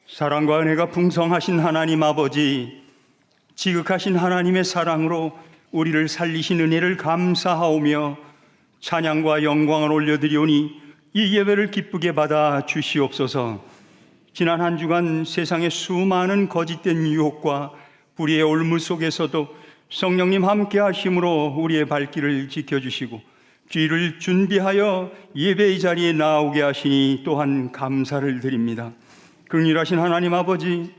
사랑과 은혜가 풍성하신 하나님 아버지, 지극하신 하나님의 사랑으로 우리를 살리신 은혜를 감사하오며 찬양과 영광을 올려드리오니 이 예배를 기쁘게 받아 주시옵소서. 지난 한 주간 세상의 수많은 거짓된 유혹과 불의의 올무 속에서도 성령님 함께 하심으로 우리의 발길을 지켜주시고 뒤를 준비하여 예배의 자리에 나오게 하시니 또한 감사를 드립니다. 긍휼하신 하나님 아버지,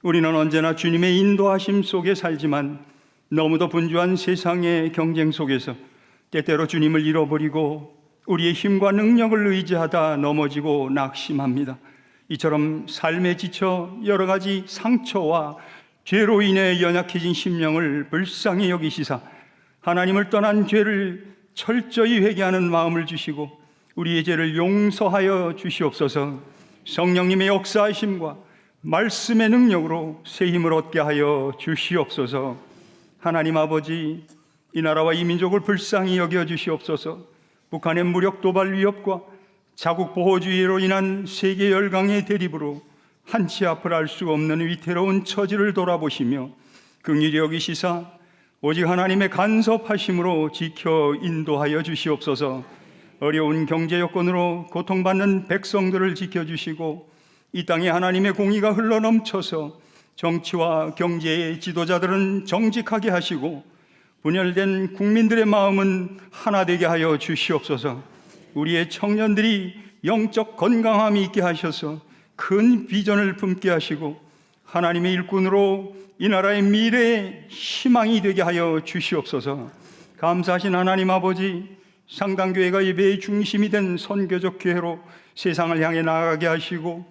우리는 언제나 주님의 인도하심 속에 살지만 너무도 분주한 세상의 경쟁 속에서 때때로 주님을 잃어버리고 우리의 힘과 능력을 의지하다 넘어지고 낙심합니다. 이처럼 삶에 지쳐 여러 가지 상처와 죄로 인해 연약해진 심령을 불쌍히 여기시사 하나님을 떠난 죄를 철저히 회개하는 마음을 주시고 우리의 죄를 용서하여 주시옵소서. 성령님의 역사하심과 말씀의 능력으로 새 힘을 얻게 하여 주시옵소서. 하나님 아버지, 이 나라와 이 민족을 불쌍히 여겨 주시옵소서. 북한의 무력 도발 위협과 자국 보호주의로 인한 세계 열강의 대립으로 한치 앞을 알 수 없는 위태로운 처지를 돌아보시며 긍휼히 여기시사 오직 하나님의 간섭하심으로 지켜 인도하여 주시옵소서. 어려운 경제 여건으로 고통받는 백성들을 지켜주시고 이 땅에 하나님의 공의가 흘러넘쳐서 정치와 경제의 지도자들은 정직하게 하시고 분열된 국민들의 마음은 하나 되게 하여 주시옵소서. 우리의 청년들이 영적 건강함이 있게 하셔서 큰 비전을 품게 하시고 하나님의 일꾼으로 이 나라의 미래의 희망이 되게 하여 주시옵소서. 감사하신 하나님 아버지, 상당교회가 예배의 중심이 된 선교적 교회로 세상을 향해 나아가게 하시고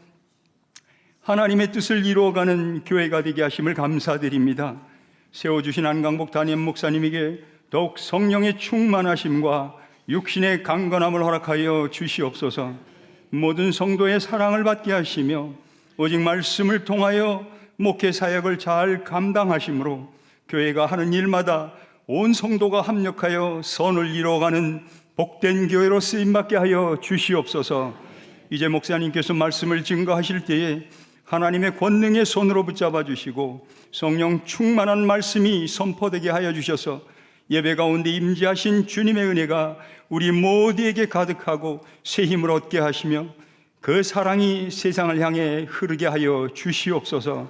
하나님의 뜻을 이루어가는 교회가 되게 하심을 감사드립니다. 세워주신 안강복 담임 목사님에게 더욱 성령의 충만하심과 육신의 강건함을 허락하여 주시옵소서. 모든 성도의 사랑을 받게 하시며 오직 말씀을 통하여 목회 사역을 잘 감당하심으로 교회가 하는 일마다 온 성도가 합력하여 선을 이루어가는 복된 교회로 쓰임받게 하여 주시옵소서. 이제 목사님께서 말씀을 증거하실 때에 하나님의 권능의 손으로 붙잡아 주시고 성령 충만한 말씀이 선포되게 하여 주셔서 예배 가운데 임재하신 주님의 은혜가 우리 모두에게 가득하고 새 힘을 얻게 하시며 그 사랑이 세상을 향해 흐르게 하여 주시옵소서.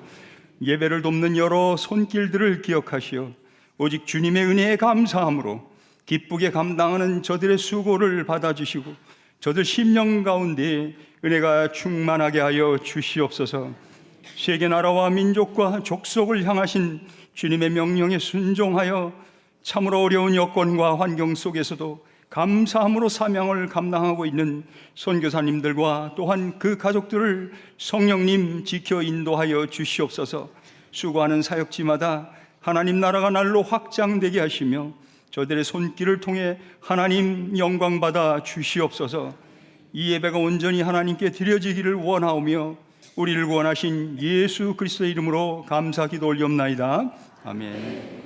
예배를 돕는 여러 손길들을 기억하시어 오직 주님의 은혜에 감사함으로 기쁘게 감당하는 저들의 수고를 받아주시고 저들 심령 가운데 은혜가 충만하게 하여 주시옵소서. 세계 나라와 민족과 족속을 향하신 주님의 명령에 순종하여 참으로 어려운 여건과 환경 속에서도 감사함으로 사명을 감당하고 있는 선교사님들과 또한 그 가족들을 성령님 지켜 인도하여 주시옵소서. 수고하는 사역지마다 하나님 나라가 날로 확장되게 하시며 저들의 손길을 통해 하나님 영광 받아 주시옵소서. 이 예배가 온전히 하나님께 드려지기를 원하오며 우리를 구원하신 예수 그리스도의 이름으로 감사 기도 올리옵나이다. 아멘.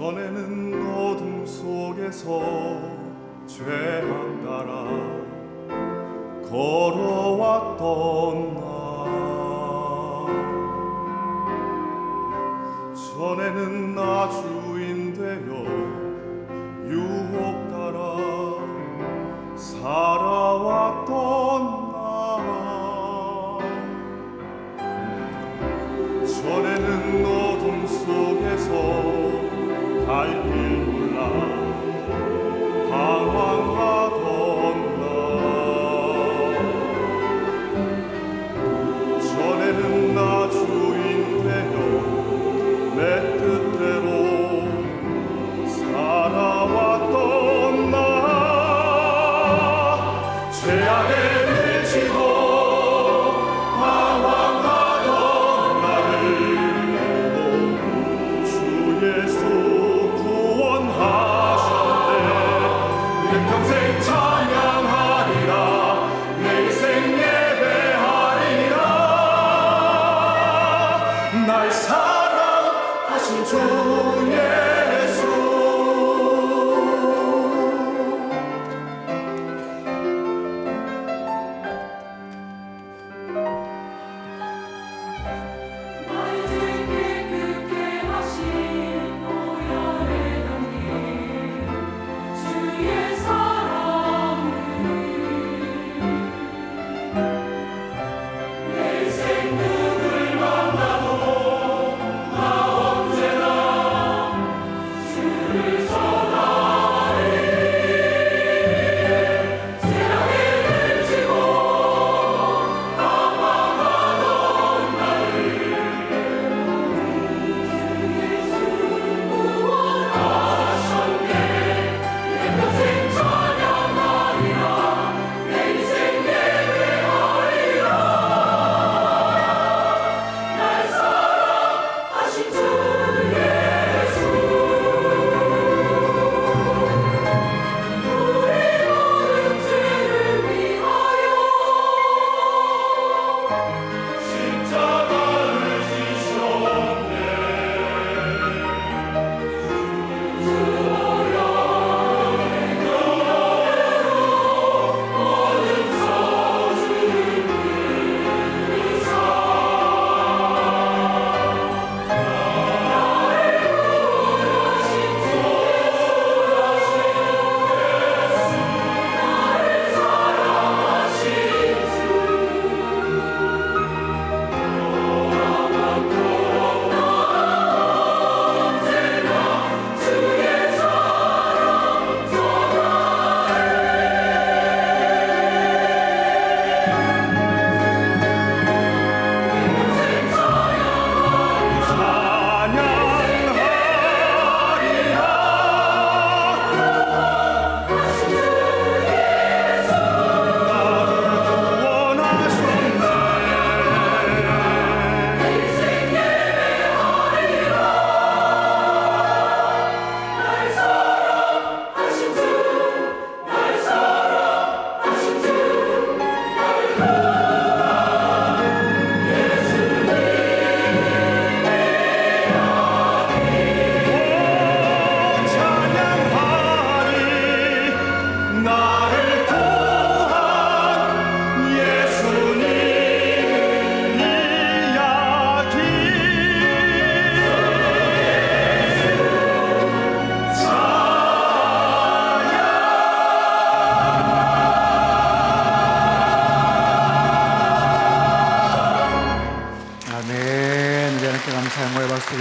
전에는 어둠 속에서 죄악 따라 걸어왔던 나, 전에는 나 주인 되어 유혹 따라 살아왔던 나, 전에는 어둠 속에서 갈 길 몰라 방황하던 나, 전에는 나 주인 되어 내 뜻대로 살아왔던 나, 죄악에 밀치고 방황하던 나를 주 예수 구원하셨네. 내 평생 찬양하리라, 내 인생 예배하리라. 날 사랑하신 주 예수.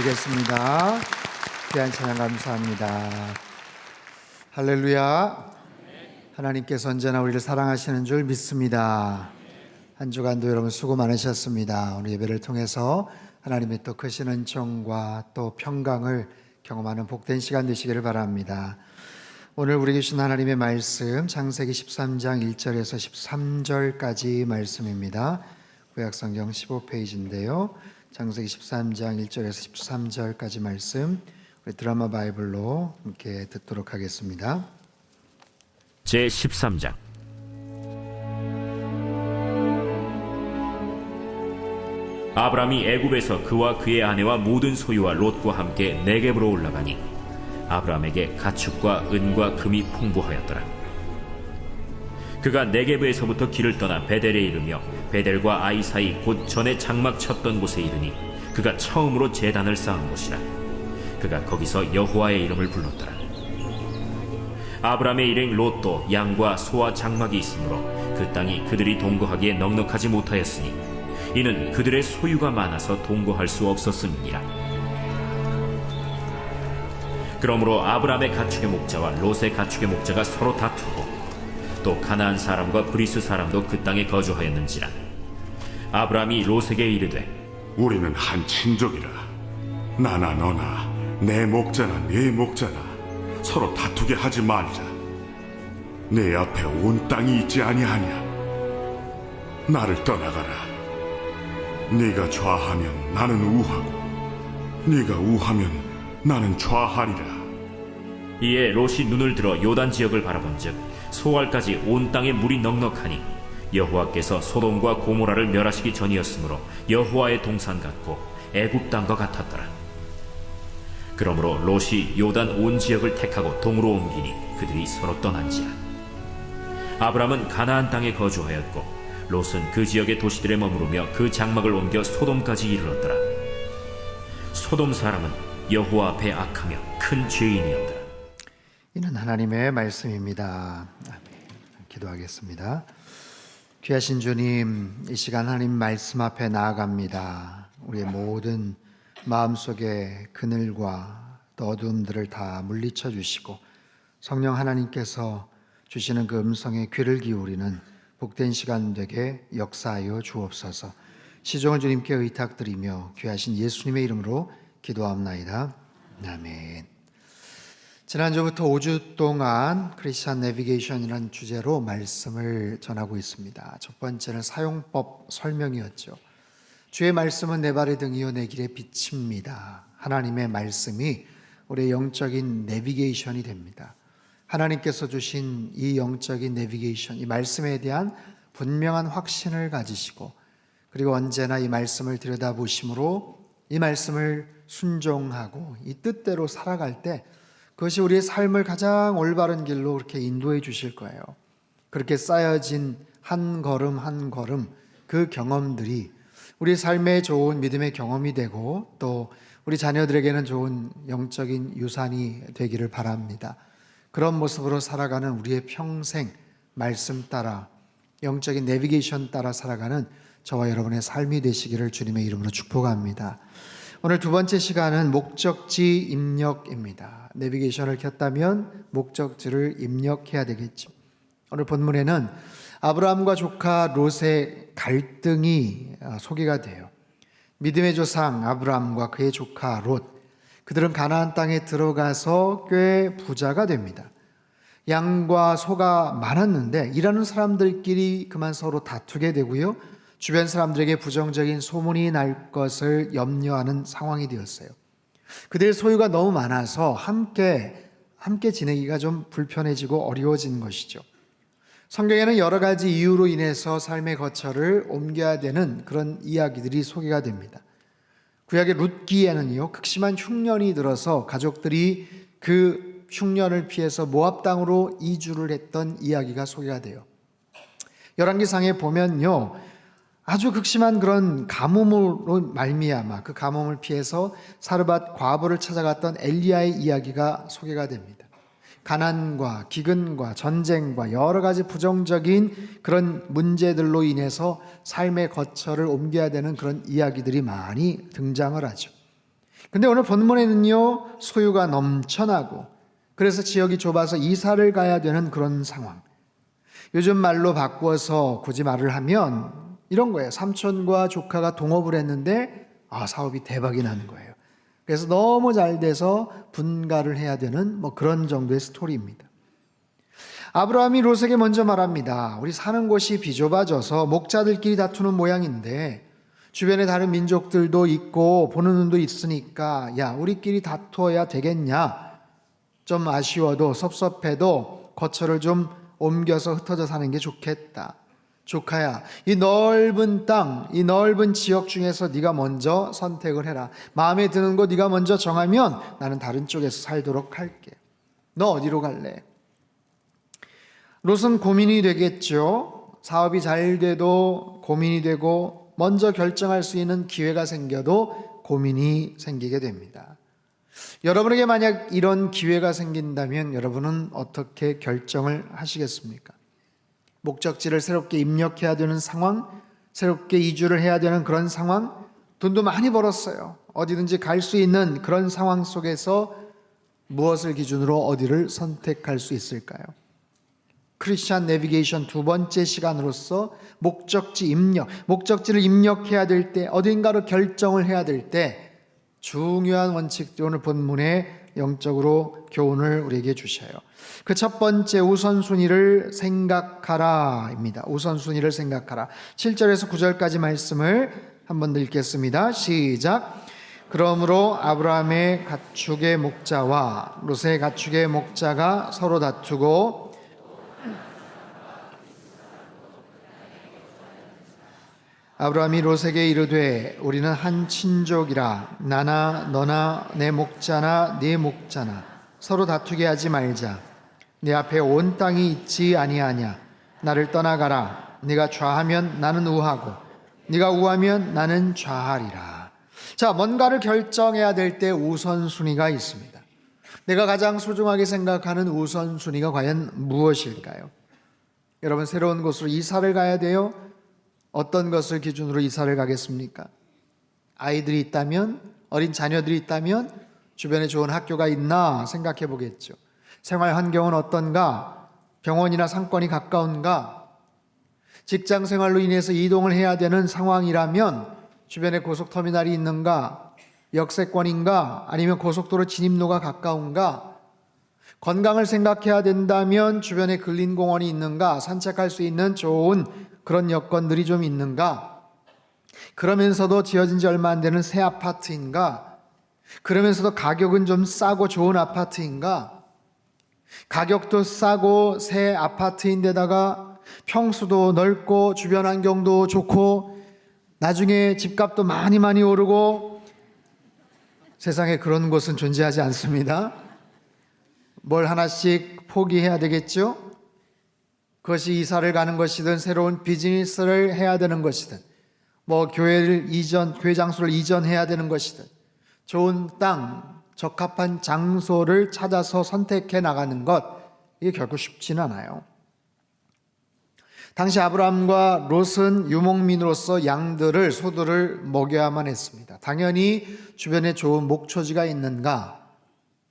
드리겠습니다. 귀한 찬양 감사합니다. 할렐루야. 하나님께서 언제나 우리를 사랑하시는 줄 믿습니다. 한 주간도 여러분 수고 많으셨습니다. 오늘 예배를 통해서 하나님의 또 크신 은총과 또 평강을 경험하는 복된 시간 되시기를 바랍니다. 오늘 우리에게 주신 하나님의 말씀 창세기 13장 1절에서 13절까지 말씀입니다. 구약성경 15페이지인데요. 창세기 13장 1절에서 13절까지 말씀 우리 드라마 바이블로 함께 듣도록 하겠습니다. 제13장. 아브람이 애굽에서 그와 그의 아내와 모든 소유와 롯과 함께 네겝으로 올라가니 아브라함에게 가축과 은과 금이 풍부하였더라. 그가 네게브에서부터 길을 떠나 베델에 이르며 베델과 아이 사이 곧 전에 장막 쳤던 곳에 이르니 그가 처음으로 제단을 쌓은 곳이라. 그가 거기서 여호와의 이름을 불렀더라. 아브라함의 일행 롯도 양과 소와 장막이 있으므로 그 땅이 그들이 동거하기에 넉넉하지 못하였으니 이는 그들의 소유가 많아서 동거할 수 없었음이니라. 그러므로 아브라함의 가축의 목자와 롯의 가축의 목자가 서로 다투고 또 가나안 사람과 브리스 사람도 그 땅에 거주하였는지라. 아브라함이 롯에게 이르되 우리는 한 친족이라. 나나 너나 내 목자나 네 목자나 서로 다투게 하지 말자. 내 앞에 온 땅이 있지 아니하냐. 나를 떠나가라. 네가 좌하면 나는 우하고 네가 우하면 나는 좌하리라. 이에 롯이 눈을 들어 요단 지역을 바라본즉 소알까지 온 땅에 물이 넉넉하니 여호와께서 소돔과 고모라를 멸하시기 전이었으므로 여호와의 동산 같고 애굽 땅과 같았더라. 그러므로 롯이 요단 온 지역을 택하고 동으로 옮기니 그들이 서로 떠난지라. 아브람은 가나안 땅에 거주하였고 롯은 그 지역의 도시들에 머무르며 그 장막을 옮겨 소돔까지 이르렀더라. 소돔 사람은 여호와 앞에 악하며 큰 죄인이었더라. 이는 하나님의 말씀입니다. 아멘. 기도하겠습니다. 귀하신 주님, 이 시간 하나님 말씀 앞에 나아갑니다. 우리의 모든 마음속의 그늘과 또 어두움들을 다 물리쳐 주시고 성령 하나님께서 주시는 그 음성에 귀를 기울이는 복된 시간 되게 역사하여 주옵소서. 시종을 주님께 의탁드리며 귀하신 예수님의 이름으로 기도합나이다. 아멘. 지난주부터 5주 동안 크리스천 내비게이션이라는 주제로 말씀을 전하고 있습니다. 첫 번째는 사용법 설명이었죠. 주의 말씀은 내 발의 등이요 내 길의 빛입니다. 하나님의 말씀이 우리의 영적인 내비게이션이 됩니다. 하나님께서 주신 이 영적인 내비게이션, 이 말씀에 대한 분명한 확신을 가지시고 그리고 언제나 이 말씀을 들여다보심으로 이 말씀을 순종하고 이 뜻대로 살아갈 때 그것이 우리의 삶을 가장 올바른 길로 그렇게 인도해 주실 거예요. 그렇게 쌓여진 한 걸음 한 걸음 그 경험들이 우리 삶에 좋은 믿음의 경험이 되고 또 우리 자녀들에게는 좋은 영적인 유산이 되기를 바랍니다. 그런 모습으로 살아가는 우리의 평생 말씀 따라 영적인 내비게이션 따라 살아가는 저와 여러분의 삶이 되시기를 주님의 이름으로 축복합니다. 오늘 두 번째 시간은 목적지 입력입니다. 내비게이션을 켰다면 목적지를 입력해야 되겠죠. 오늘 본문에는 아브라함과 조카 롯의 갈등이 소개가 돼요. 믿음의 조상 아브라함과 그의 조카 롯, 그들은 가나안 땅에 들어가서 꽤 부자가 됩니다. 양과 소가 많았는데 일하는 사람들끼리 그만 서로 다투게 되고요. 주변 사람들에게 부정적인 소문이 날 것을 염려하는 상황이 되었어요. 그들의 소유가 너무 많아서 함께 지내기가 좀 불편해지고 어려워진 것이죠. 성경에는 여러 가지 이유로 인해서 삶의 거처를 옮겨야 되는 그런 이야기들이 소개가 됩니다. 구약의 룻기에는요, 극심한 흉년이 들어서 가족들이 그 흉년을 피해서 모압 땅으로 이주를 했던 이야기가 소개가 돼요. 열왕기상에 보면요, 아주 극심한 그런 가뭄으로 말미암아 그 가뭄을 피해서 사르밧 과부를 찾아갔던 엘리야의 이야기가 소개가 됩니다. 가난과 기근과 전쟁과 여러 가지 부정적인 그런 문제들로 인해서 삶의 거처를 옮겨야 되는 그런 이야기들이 많이 등장을 하죠. 근데 오늘 본문에는요, 소유가 넘쳐나고 그래서 지역이 좁아서 이사를 가야 되는 그런 상황. 요즘 말로 바꾸어서 굳이 말을 하면 이런 거예요. 삼촌과 조카가 동업을 했는데 사업이 대박이 나는 거예요. 그래서 너무 잘 돼서 분가를 해야 되는 뭐 그런 정도의 스토리입니다. 아브라함이 롯에게 먼저 말합니다. 우리 사는 곳이 비좁아져서 목자들끼리 다투는 모양인데 주변에 다른 민족들도 있고 보는 눈도 있으니까 야, 우리끼리 다투어야 되겠냐? 좀 아쉬워도 섭섭해도 거처를 좀 옮겨서 흩어져 사는 게 좋겠다. 조카야, 이 넓은 땅, 이 넓은 지역 중에서 네가 먼저 선택을 해라. 마음에 드는 곳 네가 먼저 정하면 나는 다른 쪽에서 살도록 할게. 너 어디로 갈래? 롯은 고민이 되겠죠. 사업이 잘 돼도 고민이 되고, 먼저 결정할 수 있는 기회가 생겨도 고민이 생기게 됩니다. 여러분에게 만약 이런 기회가 생긴다면 여러분은 어떻게 결정을 하시겠습니까? 목적지를 새롭게 입력해야 되는 상황, 새롭게 이주를 해야 되는 그런 상황, 돈도 많이 벌었어요. 어디든지 갈 수 있는 그런 상황 속에서 무엇을 기준으로 어디를 선택할 수 있을까요? 크리스찬 내비게이션 두 번째 시간으로서 목적지 입력, 목적지를 입력해야 될 때, 어딘가로 결정을 해야 될 때 중요한 원칙들 오늘 본문에 영적으로 교훈을 우리에게 주셔요. 그 첫 번째 우선순위를 생각하라입니다. 우선순위를 생각하라. 7절에서 9절까지 말씀을 한번 읽겠습니다. 시작. 그러므로 아브라함의 가축의 목자와 롯의 가축의 목자가 서로 다투고 아브라함이 롯에게 이르되 우리는 한 친족이라 나나 너나 내 목자나 네 목자나 서로 다투게 하지 말자. 네 앞에 온 땅이 있지 아니하냐. 나를 떠나가라. 네가 좌하면 나는 우하고 네가 우하면 나는 좌하리라. 자, 뭔가를 결정해야 될 때 우선순위가 있습니다. 내가 가장 소중하게 생각하는 우선순위가 과연 무엇일까요? 여러분, 새로운 곳으로 이사를 가야 돼요. 어떤 것을 기준으로 이사를 가겠습니까? 아이들이 있다면, 어린 자녀들이 있다면 주변에 좋은 학교가 있나 생각해 보겠죠. 생활 환경은 어떤가? 병원이나 상권이 가까운가? 직장 생활로 인해서 이동을 해야 되는 상황이라면 주변에 고속터미널이 있는가? 역세권인가? 아니면 고속도로 진입로가 가까운가? 건강을 생각해야 된다면 주변에 근린공원이 있는가? 산책할 수 있는 좋은 그런 여건들이 좀 있는가? 그러면서도 지어진 지 얼마 안 되는 새 아파트인가? 그러면서도 가격은 좀 싸고 좋은 아파트인가? 가격도 싸고 새 아파트인데다가 평수도 넓고 주변 환경도 좋고 나중에 집값도 많이 오르고, 세상에 그런 곳은 존재하지 않습니다. 뭘 하나씩 포기해야 되겠죠? 그것이 이사를 가는 것이든 새로운 비즈니스를 해야 되는 것이든 교회 장소를 이전해야 되는 것이든 좋은 땅, 적합한 장소를 찾아서 선택해 나가는 것, 이게 결코 쉽지는 않아요. 당시 아브라함과 롯은 유목민으로서 양들을, 소들을 먹여야만 했습니다. 당연히 주변에 좋은 목초지가 있는가,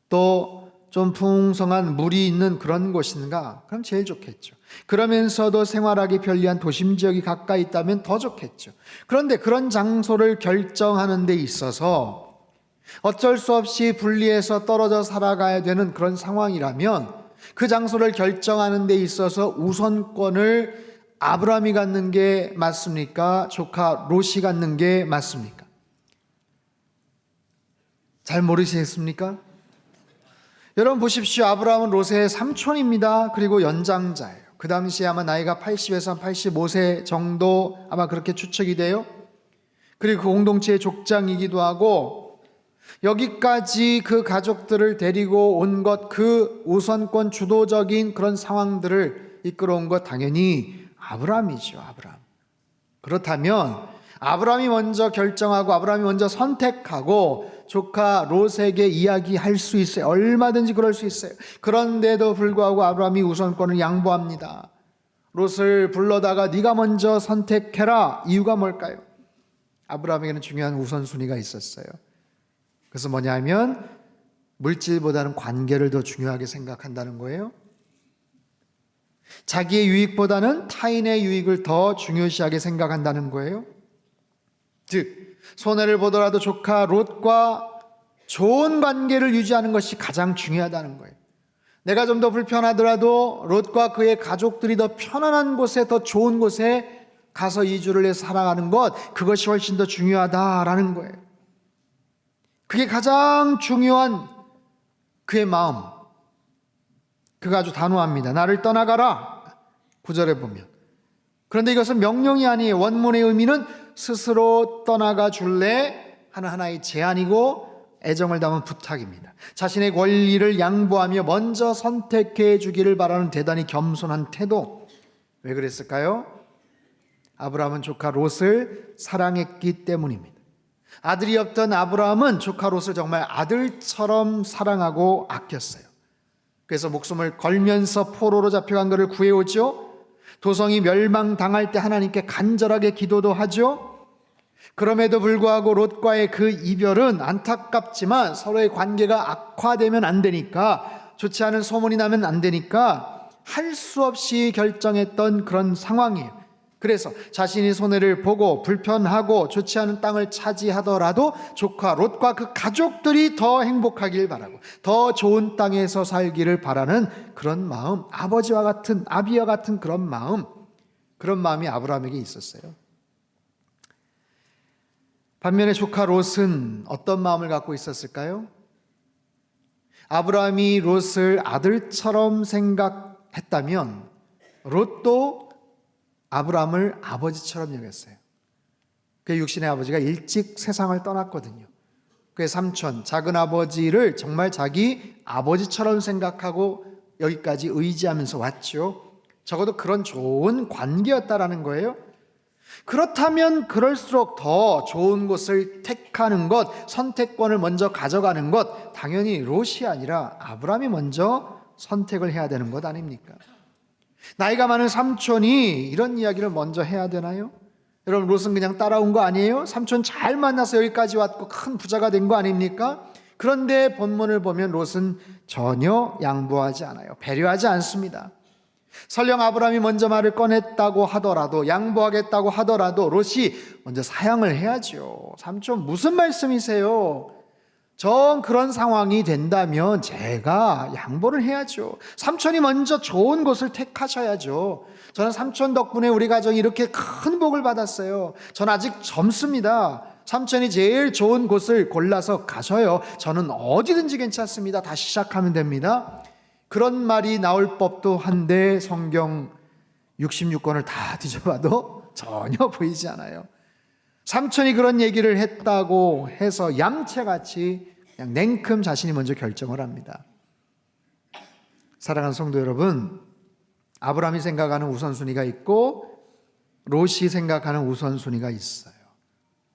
또 좀 풍성한 물이 있는 그런 곳인가? 그럼 제일 좋겠죠. 그러면서도 생활하기 편리한 도심 지역이 가까이 있다면 더 좋겠죠. 그런데 그런 장소를 결정하는 데 있어서 어쩔 수 없이 분리해서 떨어져 살아가야 되는 그런 상황이라면 그 장소를 결정하는 데 있어서 우선권을 아브라함이 갖는 게 맞습니까? 조카 롯이 갖는 게 맞습니까? 잘 모르시겠습니까? 여러분 보십시오. 아브라함은 롯의 삼촌입니다. 그리고 연장자예요. 그 당시에 아마 나이가 80에서 85세 정도 아마 그렇게 추측이 돼요. 그리고 그 공동체의 족장이기도 하고, 여기까지 그 가족들을 데리고 온 것, 그 우선권 주도적인 그런 상황들을 이끌어온 것 당연히 아브라함이죠. 아브라함. 그렇다면 아브라함이 먼저 결정하고 아브라함이 먼저 선택하고 조카 롯에게 이야기할 수 있어요. 얼마든지 그럴 수 있어요. 그런데도 불구하고 아브라함이 우선권을 양보합니다. 롯을 불러다가 네가 먼저 선택해라. 이유가 뭘까요? 아브라함에게는 중요한 우선순위가 있었어요. 그래서 뭐냐면 물질보다는 관계를 더 중요하게 생각한다는 거예요. 자기의 유익보다는 타인의 유익을 더 중요시하게 생각한다는 거예요. 즉 손해를 보더라도 조카 롯과 좋은 관계를 유지하는 것이 가장 중요하다는 거예요. 내가 좀 더 불편하더라도 롯과 그의 가족들이 더 편안한 곳에, 더 좋은 곳에 가서 이주를 해서 살아가는 것, 그것이 훨씬 더 중요하다라는 거예요. 그게 가장 중요한 그의 마음. 그가 아주 단호합니다. 나를 떠나가라. 9절에 보면 그런데 이것은 명령이 아니에요. 원문의 의미는 스스로 떠나가 줄래 하는 하나의 제안이고 애정을 담은 부탁입니다. 자신의 권리를 양보하며 먼저 선택해 주기를 바라는 대단히 겸손한 태도. 왜 그랬을까요? 아브라함은 조카 롯을 사랑했기 때문입니다. 아들이 없던 아브라함은 조카 롯을 정말 아들처럼 사랑하고 아꼈어요. 그래서 목숨을 걸면서 포로로 잡혀간 그를 구해오죠. 도성이 멸망당할 때 하나님께 간절하게 기도도 하죠. 그럼에도 불구하고 롯과의 그 이별은 안타깝지만 서로의 관계가 악화되면 안 되니까, 좋지 않은 소문이 나면 안 되니까 할 수 없이 결정했던 그런 상황이에요. 그래서 자신이 손해를 보고 불편하고 좋지 않은 땅을 차지하더라도 조카 롯과 그 가족들이 더 행복하길 바라고 더 좋은 땅에서 살기를 바라는 그런 마음, 아버지와 같은, 아비와 같은 그런 마음이 아브라함에게 있었어요. 반면에 조카 롯은 어떤 마음을 갖고 있었을까요? 아브라함이 롯을 아들처럼 생각했다면 롯도 아브라함을 아버지처럼 여겼어요. 그의 육신의 아버지가 일찍 세상을 떠났거든요. 그의 삼촌, 작은 아버지를 정말 자기 아버지처럼 생각하고 여기까지 의지하면서 왔죠. 적어도 그런 좋은 관계였다라는 거예요. 그렇다면 그럴수록 더 좋은 곳을 택하는 것, 선택권을 먼저 가져가는 것, 당연히 롯이 아니라 아브라함이 먼저 선택을 해야 되는 것 아닙니까? 나이가 많은 삼촌이 이런 이야기를 먼저 해야 되나요? 여러분, 롯은 그냥 따라온 거 아니에요? 삼촌 잘 만나서 여기까지 왔고 큰 부자가 된 거 아닙니까? 그런데 본문을 보면 롯은 전혀 양보하지 않아요. 배려하지 않습니다. 설령 아브라함이 먼저 말을 꺼냈다고 하더라도, 양보하겠다고 하더라도 롯이 먼저 사양을 해야죠. 삼촌 무슨 말씀이세요? 전 그런 상황이 된다면 제가 양보를 해야죠. 삼촌이 먼저 좋은 곳을 택하셔야죠. 저는 삼촌 덕분에 우리 가정이 이렇게 큰 복을 받았어요. 전 아직 젊습니다. 삼촌이 제일 좋은 곳을 골라서 가셔요. 저는 어디든지 괜찮습니다. 다시 시작하면 됩니다. 그런 말이 나올 법도 한데 성경 66권을 다 뒤져봐도 전혀 보이지 않아요. 삼촌이 그런 얘기를 했다고 해서 얌체같이 그냥 냉큼 자신이 먼저 결정을 합니다. 사랑하는 성도 여러분, 아브라함이 생각하는 우선순위가 있고 롯이 생각하는 우선순위가 있어요.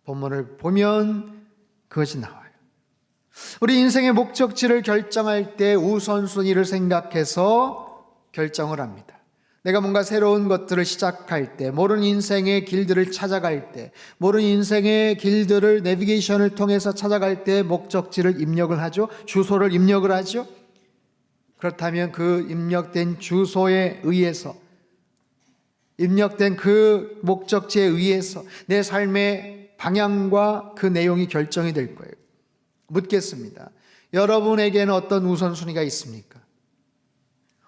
본문을 보면 그것이 나와요. 우리 인생의 목적지를 결정할 때 우선순위를 생각해서 결정을 합니다. 내가 뭔가 새로운 것들을 시작할 때, 모르는 인생의 길들을 찾아갈 때, 모르는 인생의 길들을 내비게이션을 통해서 찾아갈 때 목적지를 입력을 하죠. 주소를 입력을 하죠. 그렇다면 그 입력된 주소에 의해서, 입력된 그 목적지에 의해서 내 삶의 방향과 그 내용이 결정이 될 거예요. 묻겠습니다. 여러분에게는 어떤 우선순위가 있습니까?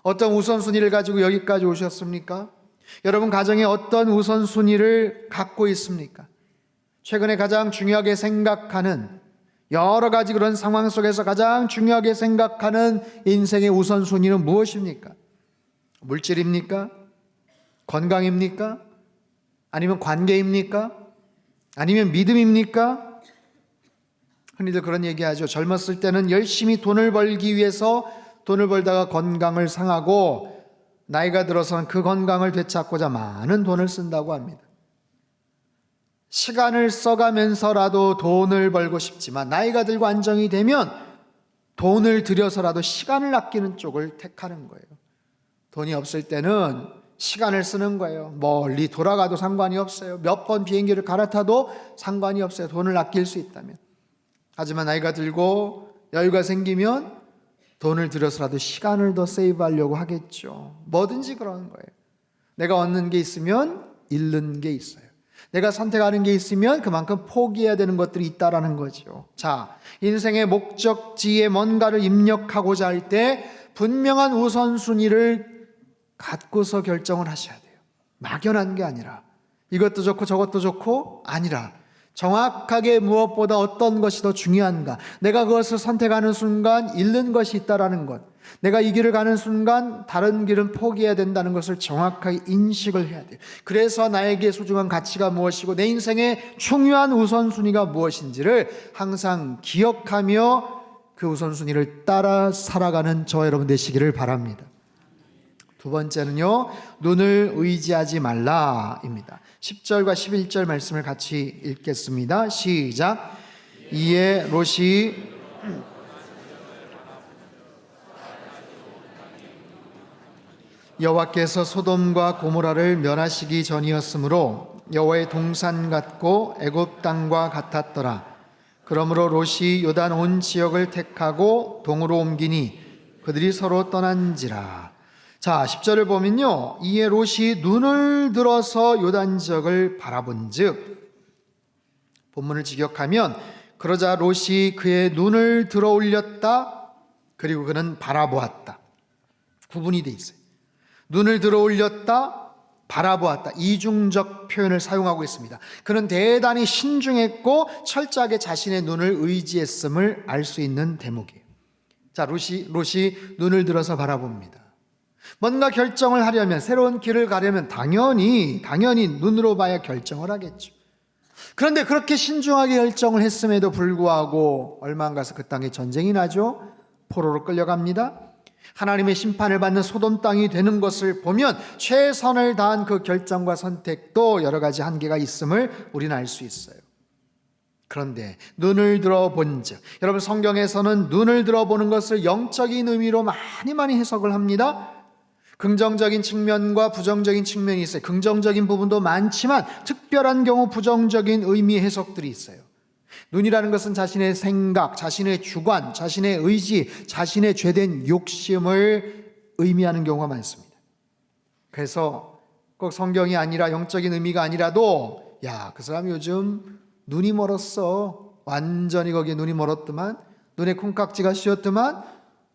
어떤 우선순위를 가지고 여기까지 오셨습니까? 여러분 가정에 어떤 우선순위를 갖고 있습니까? 최근에 가장 중요하게 생각하는, 여러 가지 그런 상황 속에서 가장 중요하게 생각하는 인생의 우선순위는 무엇입니까? 물질입니까? 건강입니까? 아니면 관계입니까? 아니면 믿음입니까? 흔히들 그런 얘기하죠. 젊었을 때는 열심히 돈을 벌기 위해서 돈을 벌다가 건강을 상하고 나이가 들어서는 그 건강을 되찾고자 많은 돈을 쓴다고 합니다. 시간을 써가면서라도 돈을 벌고 싶지만 나이가 들고 안정이 되면 돈을 들여서라도 시간을 아끼는 쪽을 택하는 거예요. 돈이 없을 때는 시간을 쓰는 거예요. 멀리 돌아가도 상관이 없어요. 몇 번 비행기를 갈아타도 상관이 없어요. 돈을 아낄 수 있다면. 하지만 나이가 들고 여유가 생기면 돈을 들여서라도 시간을 더 세이브하려고 하겠죠. 뭐든지 그러는 거예요. 내가 얻는 게 있으면 잃는 게 있어요. 내가 선택하는 게 있으면 그만큼 포기해야 되는 것들이 있다라는 거죠. 자, 인생의 목적지에 뭔가를 입력하고자 할 때 분명한 우선순위를 갖고서 결정을 하셔야 돼요. 막연한 게 아니라, 이것도 좋고 저것도 좋고 아니라 정확하게 무엇보다 어떤 것이 더 중요한가? 내가 그것을 선택하는 순간 잃는 것이 있다라는 것. 내가 이 길을 가는 순간 다른 길은 포기해야 된다는 것을 정확하게 인식을 해야 돼요. 그래서 나에게 소중한 가치가 무엇이고 내 인생의 중요한 우선순위가 무엇인지를 항상 기억하며 그 우선순위를 따라 살아가는 저와 여러분 되시기를 바랍니다. 두 번째는요, 눈을 의지하지 말라입니다. 10절과 11절 말씀을 같이 읽겠습니다. 시작. 이에 롯이 여호와께서 소돔과 고모라를 멸하시기 전이었으므로 여호와의 동산 같고 애굽 땅과 같았더라. 그러므로 롯이 요단 온 지역을 택하고 동으로 옮기니 그들이 서로 떠난지라. 자, 10절을 보면요, 이에 롯이 눈을 들어서 요단 지역을 바라본즉, 본문을 직역하면 그러자 롯이 그의 눈을 들어 올렸다, 그리고 그는 바라보았다. 구분이 돼 있어요. 눈을 들어 올렸다, 바라보았다. 이중적 표현을 사용하고 있습니다. 그는 대단히 신중했고 철저하게 자신의 눈을 의지했음을 알 수 있는 대목이에요. 자, 롯이 눈을 들어서 바라봅니다. 뭔가 결정을 하려면, 새로운 길을 가려면 당연히 눈으로 봐야 결정을 하겠죠. 그런데 그렇게 신중하게 결정을 했음에도 불구하고 얼마 안 가서 그 땅에 전쟁이 나죠. 포로로 끌려갑니다. 하나님의 심판을 받는 소돔 땅이 되는 것을 보면 최선을 다한 그 결정과 선택도 여러 가지 한계가 있음을 우리는 알 수 있어요. 그런데 눈을 들어본 즉, 여러분 성경에서는 눈을 들어보는 것을 영적인 의미로 많이 해석을 합니다. 긍정적인 측면과 부정적인 측면이 있어요. 긍정적인 부분도 많지만 특별한 경우 부정적인 의미의 해석들이 있어요. 눈이라는 것은 자신의 생각, 자신의 주관, 자신의 의지, 자신의 죄된 욕심을 의미하는 경우가 많습니다. 그래서 꼭 성경이 아니라 영적인 의미가 아니라도, 야, 그 사람 요즘 눈이 멀었어. 완전히 거기에 눈이 멀었더만, 눈에 콩깍지가 씌었더만,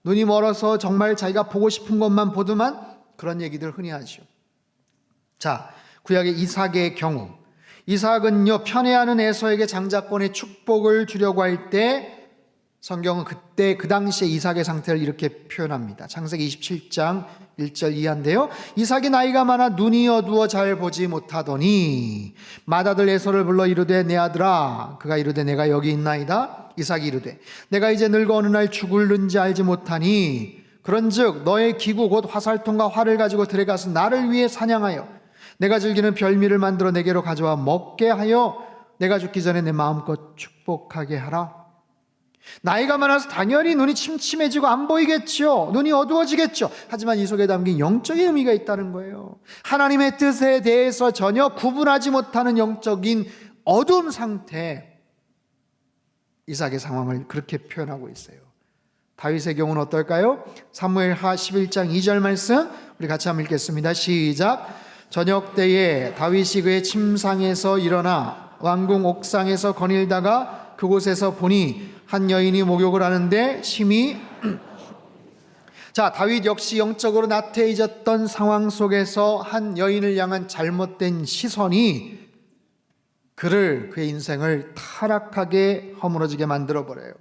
눈이 멀어서 정말 자기가 보고 싶은 것만 보더만, 그런 얘기들 흔히 하죠. 자, 구약의 이삭의 경우, 이삭은요, 편애하는 에서에게 장자권의 축복을 주려고 할 때 성경은 그때 그 당시에 이삭의 상태를 이렇게 표현합니다. 창세기 27장 1절 이하인데요, 이삭이 나이가 많아 눈이 어두워 잘 보지 못하더니 맏아들 에서를 불러 이르되 내 아들아, 그가 이르되 내가 여기 있나이다. 이삭이 이르되 내가 이제 늙어 어느 날 죽을는지 알지 못하니 그런즉 너의 기구 곧 화살통과 활을 가지고 들에 가서 나를 위해 사냥하여 내가 즐기는 별미를 만들어 내게로 가져와 먹게 하여 내가 죽기 전에 내 마음껏 축복하게 하라. 나이가 많아서 당연히 눈이 침침해지고 안 보이겠죠. 눈이 어두워지겠죠. 하지만 이 속에 담긴 영적인 의미가 있다는 거예요. 하나님의 뜻에 대해서 전혀 구분하지 못하는 영적인 어두움 상태, 이삭의 상황을 그렇게 표현하고 있어요. 다윗의 경우는 어떨까요? 사무엘하 11장 2절 말씀 우리 같이 한번 읽겠습니다. 시작. 저녁 때에 다윗이 그의 침상에서 일어나 왕궁 옥상에서 거닐다가 그곳에서 보니 한 여인이 목욕을 하는데 심히 자, 다윗 역시 영적으로 나태해졌던 상황 속에서 한 여인을 향한 잘못된 시선이 그의 인생을 타락하게 허물어지게 만들어버려요.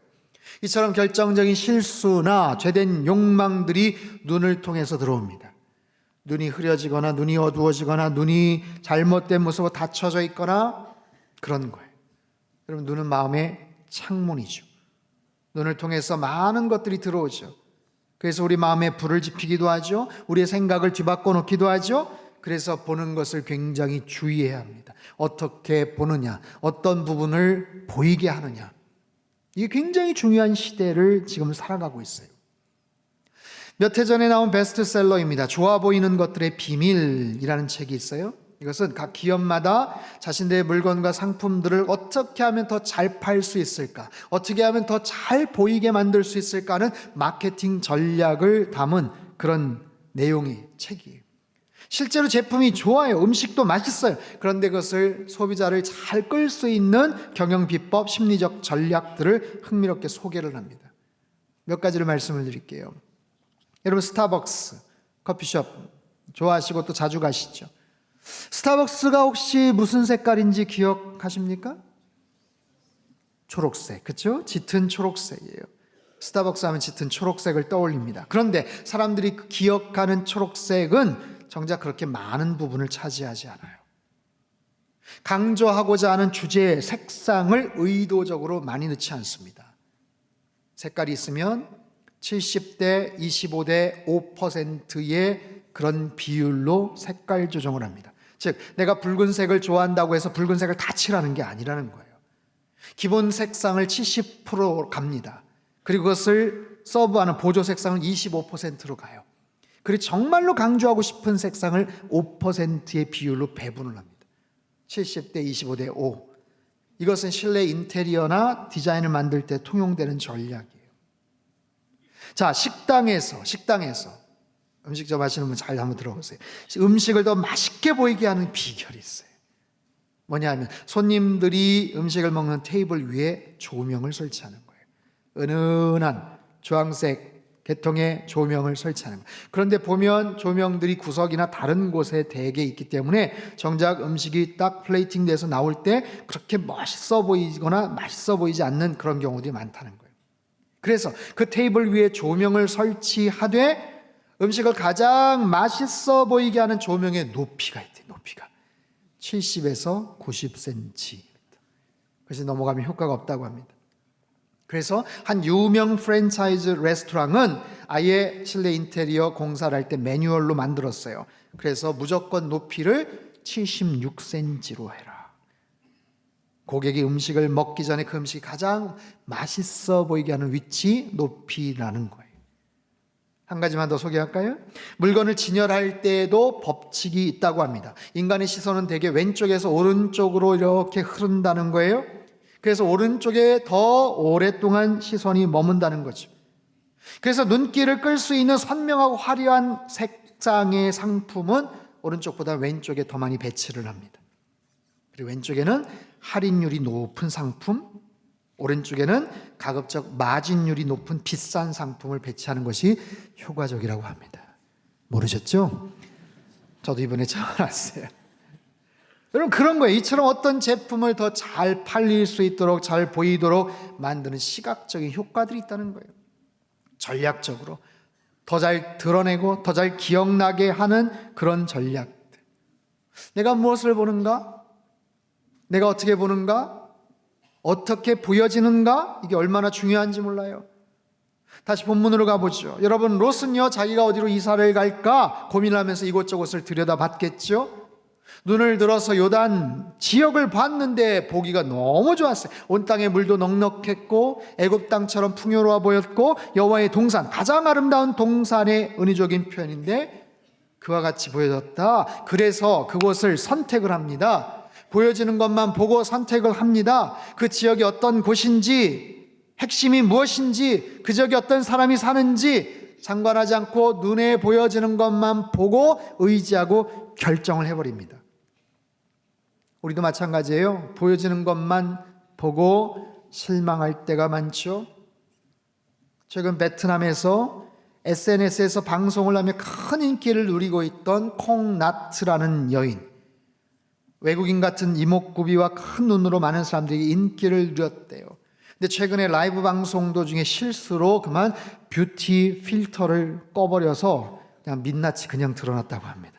이처럼 결정적인 실수나 죄된 욕망들이 눈을 통해서 들어옵니다. 눈이 흐려지거나 눈이 어두워지거나 눈이 잘못된 모습으로 닫혀져 있거나 그런 거예요. 여러분, 눈은 마음의 창문이죠. 눈을 통해서 많은 것들이 들어오죠. 그래서 우리 마음에 불을 지피기도 하죠. 우리의 생각을 뒤바꿔 놓기도 하죠. 그래서 보는 것을 굉장히 주의해야 합니다. 어떻게 보느냐, 어떤 부분을 보이게 하느냐, 이게 굉장히 중요한 시대를 지금 살아가고 있어요. 몇 해 전에 나온 베스트셀러입니다. 좋아 보이는 것들의 비밀이라는 책이 있어요. 이것은 각 기업마다 자신들의 물건과 상품들을 어떻게 하면 더 잘 팔 수 있을까, 어떻게 하면 더 잘 보이게 만들 수 있을까 하는 마케팅 전략을 담은 그런 내용의 책이에요. 실제로 제품이 좋아요. 음식도 맛있어요. 그런데 그것을 소비자를 잘 끌 수 있는 경영 비법, 심리적 전략들을 흥미롭게 소개를 합니다. 몇 가지를 말씀을 드릴게요. 여러분, 스타벅스 커피숍 좋아하시고 또 자주 가시죠. 스타벅스가 혹시 무슨 색깔인지 기억하십니까? 초록색, 그렇죠? 짙은 초록색이에요. 스타벅스 하면 짙은 초록색을 떠올립니다. 그런데 사람들이 기억하는 초록색은 정작 그렇게 많은 부분을 차지하지 않아요. 강조하고자 하는 주제의 색상을 의도적으로 많이 넣지 않습니다. 색깔이 있으면 70대 25대 5%의 그런 비율로 색깔 조정을 합니다. 즉 내가 붉은색을 좋아한다고 해서 붉은색을 다 칠하는 게 아니라는 거예요. 기본 색상을 70% 갑니다. 그리고 그것을 서브하는 보조 색상을 25%로 가요. 그리고 정말로 강조하고 싶은 색상을 5%의 비율로 배분을 합니다. 70대 25대 5. 이것은 실내 인테리어나 디자인을 만들 때 통용되는 전략이에요. 자, 식당에서 음식점 하시는 분 잘 한번 들어보세요. 음식을 더 맛있게 보이게 하는 비결이 있어요. 뭐냐 하면 손님들이 음식을 먹는 테이블 위에 조명을 설치하는 거예요. 은은한 주황색 계통의 조명을 설치하는 거예요. 그런데 보면 조명들이 구석이나 다른 곳에 대개 있기 때문에 정작 음식이 딱 플레이팅 돼서 나올 때 그렇게 멋있어 보이거나 맛있어 보이지 않는 그런 경우들이 많다는 거예요. 그래서 그 테이블 위에 조명을 설치하되 음식을 가장 맛있어 보이게 하는 조명의 높이가 있대요. 높이가 70에서 90cm. 그것이 넘어가면 효과가 없다고 합니다. 그래서 한 유명 프랜차이즈 레스토랑은 아예 실내 인테리어 공사를 할 때 매뉴얼로 만들었어요. 그래서 무조건 높이를 76cm로 해라. 고객이 음식을 먹기 전에 그 음식이 가장 맛있어 보이게 하는 위치 높이라는 거예요. 한 가지만 더 소개할까요? 물건을 진열할 때에도 법칙이 있다고 합니다. 인간의 시선은 대개 왼쪽에서 오른쪽으로 이렇게 흐른다는 거예요. 그래서 오른쪽에 더 오랫동안 시선이 머문다는 거죠. 그래서 눈길을 끌 수 있는 선명하고 화려한 색상의 상품은 오른쪽보다 왼쪽에 더 많이 배치를 합니다. 그리고 왼쪽에는 할인율이 높은 상품, 오른쪽에는 가급적 마진율이 높은 비싼 상품을 배치하는 것이 효과적이라고 합니다. 모르셨죠? 저도 이번에 처음 알았어요. 여러분 그런 거예요. 이처럼 어떤 제품을 더 잘 팔릴 수 있도록 잘 보이도록 만드는 시각적인 효과들이 있다는 거예요. 전략적으로 더 잘 드러내고 더 잘 기억나게 하는 그런 전략들. 내가 무엇을 보는가? 내가 어떻게 보는가? 어떻게 보여지는가? 이게 얼마나 중요한지 몰라요. 다시 본문으로 가보죠. 여러분 롯은요 자기가 어디로 이사를 갈까 고민을 하면서 이곳저곳을 들여다봤겠죠. 눈을 들어서 요단 지역을 봤는데 보기가 너무 좋았어요. 온 땅의 물도 넉넉했고 애굽 땅처럼 풍요로워 보였고 여호와의 동산, 가장 아름다운 동산의 은유적인 표현인데 그와 같이 보여졌다. 그래서 그곳을 선택을 합니다. 보여지는 것만 보고 선택을 합니다. 그 지역이 어떤 곳인지, 핵심이 무엇인지, 그 지역에 어떤 사람이 사는지 상관하지 않고 눈에 보여지는 것만 보고 의지하고 결정을 해버립니다. 우리도 마찬가지예요. 보여지는 것만 보고 실망할 때가 많죠. 최근 베트남에서 SNS에서 방송을 하며 큰 인기를 누리고 있던 콩나트라는 여인, 외국인 같은 이목구비와 큰 눈으로 많은 사람들이 인기를 누렸대요. 근데 최근에 라이브 방송 도중에 실수로 그만 뷰티 필터를 꺼버려서 그냥 민낯이 그냥 드러났다고 합니다.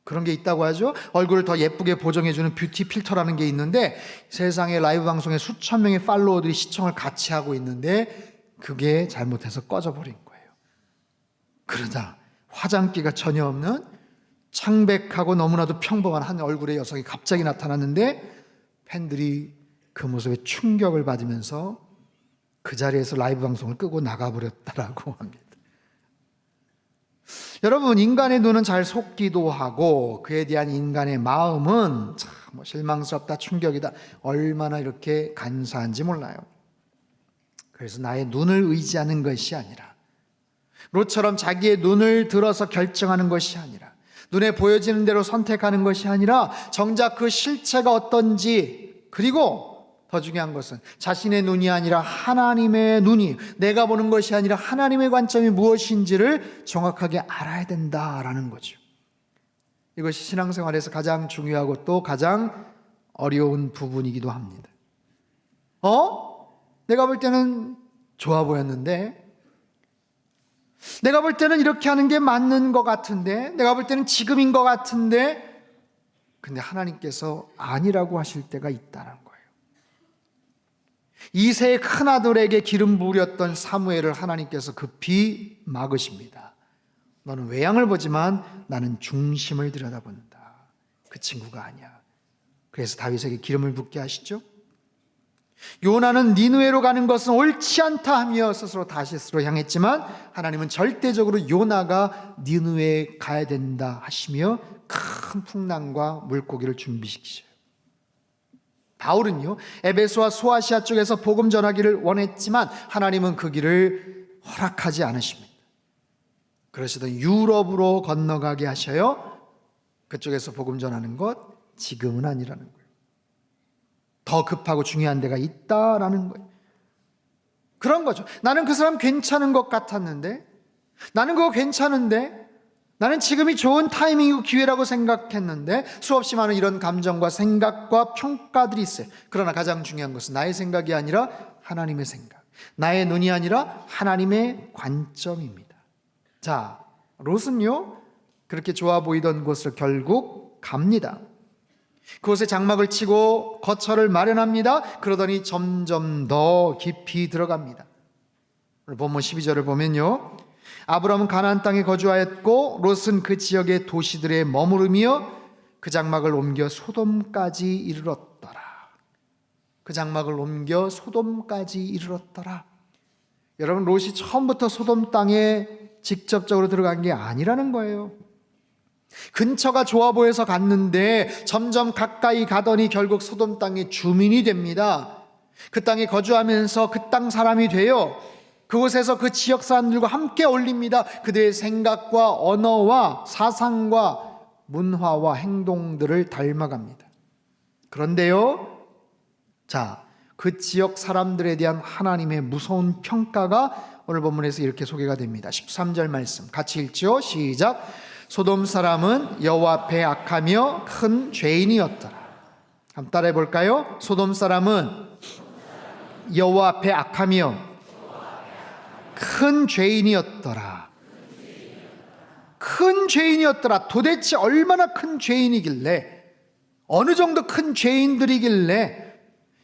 그런 게 있다고 하죠. 얼굴을 더 예쁘게 보정해주는 뷰티 필터라는 게 있는데 세상에 라이브 방송에 수천 명의 팔로워들이 시청을 같이 하고 있는데 그게 잘못해서 꺼져버린 거예요. 그러다 화장기가 전혀 없는 창백하고 너무나도 평범한 한 얼굴의 여성이 갑자기 나타났는데 팬들이 그 모습에 충격을 받으면서 그 자리에서 라이브 방송을 끄고 나가버렸다라고 합니다. 여러분 인간의 눈은 잘 속기도 하고 그에 대한 인간의 마음은 참 실망스럽다, 충격이다, 얼마나 이렇게 간사한지 몰라요. 그래서 나의 눈을 의지하는 것이 아니라 롯처럼 자기의 눈을 들어서 결정하는 것이 아니라 눈에 보여지는 대로 선택하는 것이 아니라 정작 그 실체가 어떤지, 그리고 더 중요한 것은 자신의 눈이 아니라 하나님의 눈이, 내가 보는 것이 아니라 하나님의 관점이 무엇인지를 정확하게 알아야 된다라는 거죠. 이것이 신앙생활에서 가장 중요하고 또 가장 어려운 부분이기도 합니다. 내가 볼 때는 좋아 보였는데, 내가 볼 때는 이렇게 하는 게 맞는 것 같은데, 내가 볼 때는 지금인 것 같은데, 근데 하나님께서 아니라고 하실 때가 있다는 거예요. 이새의 큰아들에게 기름 부으렸던 사무엘을 하나님께서 급히 막으십니다. 너는 외양을 보지만 나는 중심을 들여다본다. 그 친구가 아니야. 그래서 다윗에게 기름을 붓게 하시죠. 요나는 니느웨로 가는 것은 옳지 않다 하며 스스로 다시스로 향했지만 하나님은 절대적으로 요나가 니느웨에 가야 된다 하시며 큰 풍랑과 물고기를 준비시키셔요. 바울은요, 에베소와 소아시아 쪽에서 복음 전하기를 원했지만 하나님은 그 길을 허락하지 않으십니다. 그러시던 유럽으로 건너가게 하셔요. 그쪽에서 복음 전하는 것 지금은 아니라는 거예요. 더 급하고 중요한 데가 있다라는 거예요. 그런 거죠. 나는 그 사람 괜찮은 것 같았는데, 나는 그거 괜찮은데, 나는 지금이 좋은 타이밍이고 기회라고 생각했는데, 수없이 많은 이런 감정과 생각과 평가들이 있어요. 그러나 가장 중요한 것은 나의 생각이 아니라 하나님의 생각, 나의 눈이 아니라 하나님의 관점입니다. 자, 롯은요, 그렇게 좋아 보이던 곳을 결국 갑니다. 그곳에 장막을 치고 거처를 마련합니다. 그러더니 점점 더 깊이 들어갑니다. 오늘 본문 12절을 보면요, 아브라함은 가나안 땅에 거주하였고 롯은 그 지역의 도시들에 머무르며 그 장막을 옮겨 소돔까지 이르렀더라. 그 장막을 옮겨 소돔까지 이르렀더라. 여러분, 롯이 처음부터 소돔 땅에 직접적으로 들어간 게 아니라는 거예요. 근처가 좋아 보여서 갔는데 점점 가까이 가더니 결국 소돔 땅의 주민이 됩니다. 그 땅에 거주하면서 그 땅 사람이 돼요. 그곳에서 그 지역 사람들과 함께 어울립니다. 그들의 생각과 언어와 사상과 문화와 행동들을 닮아갑니다. 그런데요, 자, 그 지역 사람들에 대한 하나님의 무서운 평가가 오늘 본문에서 이렇게 소개가 됩니다. 13절 말씀 같이 읽죠. 시작. 소돔 사람은 여호와 앞에 악하며 큰 죄인이었더라. 한번 따라해 볼까요? 소돔 사람은 여호와 앞에 악하며 큰 죄인이었더라. 큰 죄인이었더라. 도대체 얼마나 큰 죄인이길래, 어느 정도 큰 죄인들이길래,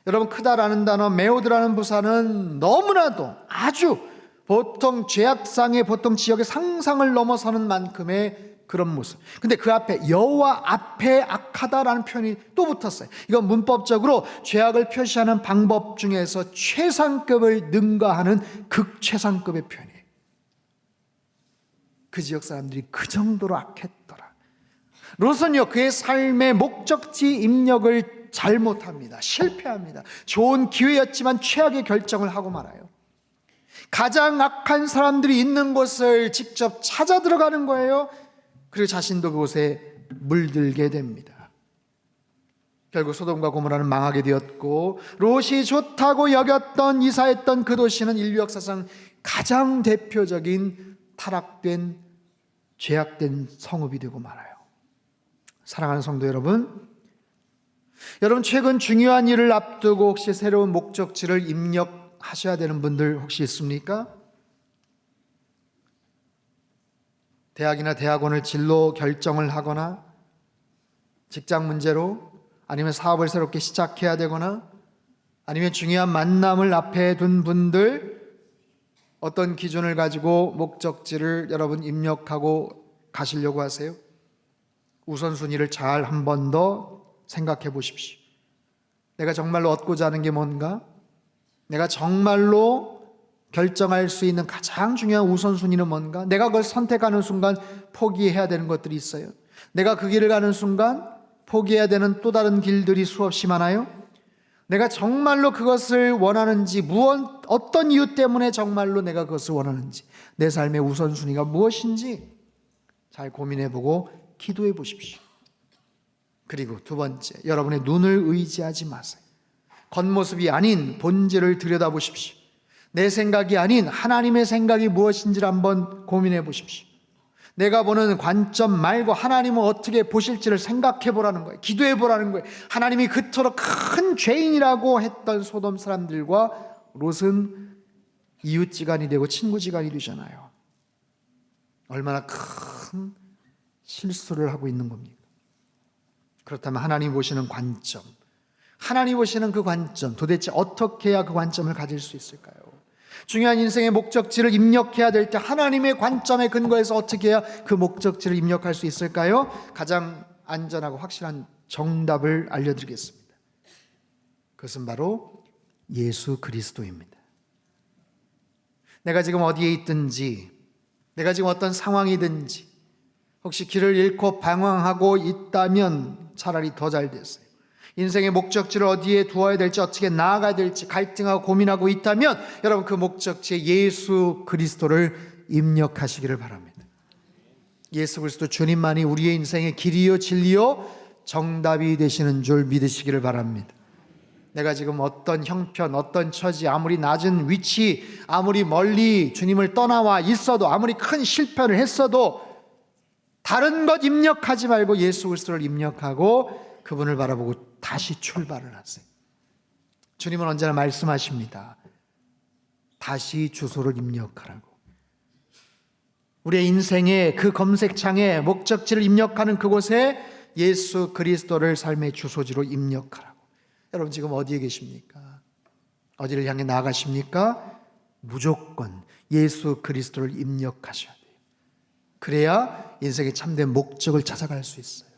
여러분, 크다라는 단어, 매우드라는 부사는 너무나도 아주 보통 죄악상의 보통 지역의 상상을 넘어서는 만큼의 그런 모습. 근데 그 앞에 여호와 앞에 악하다라는 표현이 또 붙었어요. 이건 문법적으로 죄악을 표시하는 방법 중에서 최상급을 능가하는 극최상급의 표현이에요. 그 지역 사람들이 그 정도로 악했더라. 롯은요, 그의 삶의 목적지 입력을 잘못합니다. 실패합니다. 좋은 기회였지만 최악의 결정을 하고 말아요. 가장 악한 사람들이 있는 곳을 직접 찾아 들어가는 거예요. 그리고 자신도 그곳에 물들게 됩니다. 결국 소돔과 고모라는 망하게 되었고, 롯이 좋다고 여겼던, 이사했던 그 도시는 인류 역사상 가장 대표적인 타락된, 죄악된 성읍이 되고 말아요. 사랑하는 성도 여러분, 여러분, 최근 중요한 일을 앞두고 혹시 새로운 목적지를 입력하셔야 되는 분들 혹시 있습니까? 대학이나 대학원을 진로 결정을 하거나, 직장 문제로, 아니면 사업을 새롭게 시작해야 되거나, 아니면 중요한 만남을 앞에 둔 분들, 어떤 기준을 가지고 목적지를 여러분 입력하고 가시려고 하세요? 우선순위를 잘 한 번 더 생각해 보십시오. 내가 정말로 얻고자 하는 게 뭔가? 내가 정말로 결정할 수 있는 가장 중요한 우선순위는 뭔가? 내가 그걸 선택하는 순간 포기해야 되는 것들이 있어요. 내가 그 길을 가는 순간 포기해야 되는 또 다른 길들이 수없이 많아요. 내가 정말로 그것을 원하는지, 어떤 이유 때문에 정말로 내가 그것을 원하는지, 내 삶의 우선순위가 무엇인지 잘 고민해보고 기도해 보십시오. 그리고 두 번째, 여러분의 눈을 의지하지 마세요. 겉모습이 아닌 본질을 들여다보십시오. 내 생각이 아닌 하나님의 생각이 무엇인지를 한번 고민해 보십시오. 내가 보는 관점 말고 하나님은 어떻게 보실지를 생각해 보라는 거예요. 기도해 보라는 거예요. 하나님이 그토록 큰 죄인이라고 했던 소돔 사람들과 롯은 이웃지간이 되고 친구지간이 되잖아요. 얼마나 큰 실수를 하고 있는 겁니까? 그렇다면 하나님 보시는 관점, 하나님 보시는 그 관점, 도대체 어떻게 해야 그 관점을 가질 수 있을까요? 중요한 인생의 목적지를 입력해야 될 때 하나님의 관점에 근거해서 어떻게 해야 그 목적지를 입력할 수 있을까요? 가장 안전하고 확실한 정답을 알려드리겠습니다. 그것은 바로 예수 그리스도입니다. 내가 지금 어디에 있든지, 내가 지금 어떤 상황이든지, 혹시 길을 잃고 방황하고 있다면 차라리 더 잘 됐어요. 인생의 목적지를 어디에 두어야 될지, 어떻게 나아가야 될지 갈등하고 고민하고 있다면 여러분 그 목적지에 예수 그리스도를 입력하시기를 바랍니다. 예수 그리스도 주님만이 우리의 인생의 길이요 진리요 정답이 되시는 줄 믿으시기를 바랍니다. 내가 지금 어떤 형편, 어떤 처지, 아무리 낮은 위치, 아무리 멀리 주님을 떠나와 있어도, 아무리 큰 실패를 했어도 다른 것 입력하지 말고 예수 그리스도를 입력하고 그분을 바라보고 다시 출발을 하세요. 주님은 언제나 말씀하십니다. 다시 주소를 입력하라고. 우리의 인생의 그 검색창에 목적지를 입력하는 그곳에 예수 그리스도를 삶의 주소지로 입력하라고. 여러분 지금 어디에 계십니까? 어디를 향해 나아가십니까? 무조건 예수 그리스도를 입력하셔야 돼요. 그래야 인생의 참된 목적을 찾아갈 수 있어요.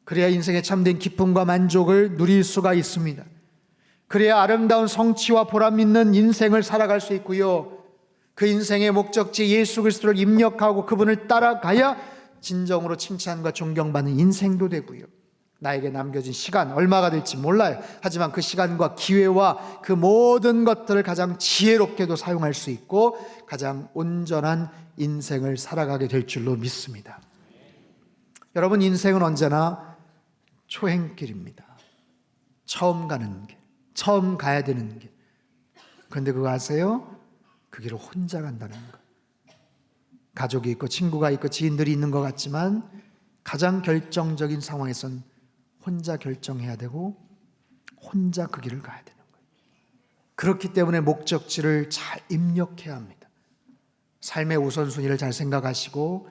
그래야 인생의 참된 기쁨과 만족을 누릴 수가 있습니다. 그래야 아름다운 성취와 보람 있는 인생을 살아갈 수 있고요. 그 인생의 목적지 예수 그리스도를 입력하고 그분을 따라가야 진정으로 칭찬과 존경받는 인생도 되고요. 나에게 남겨진 시간 얼마가 될지 몰라요. 하지만 그 시간과 기회와 그 모든 것들을 가장 지혜롭게도 사용할 수 있고 가장 온전한 인생을 살아가게 될 줄로 믿습니다. 여러분 인생은 언제나 초행길입니다. 처음 가는 길, 처음 가야 되는 길. 그런데 그거 아세요? 그 길을 혼자 간다는 거. 가족이 있고 친구가 있고 지인들이 있는 것 같지만 가장 결정적인 상황에선 혼자 결정해야 되고 혼자 그 길을 가야 되는 거예요. 그렇기 때문에 목적지를 잘 입력해야 합니다. 삶의 우선순위를 잘 생각하시고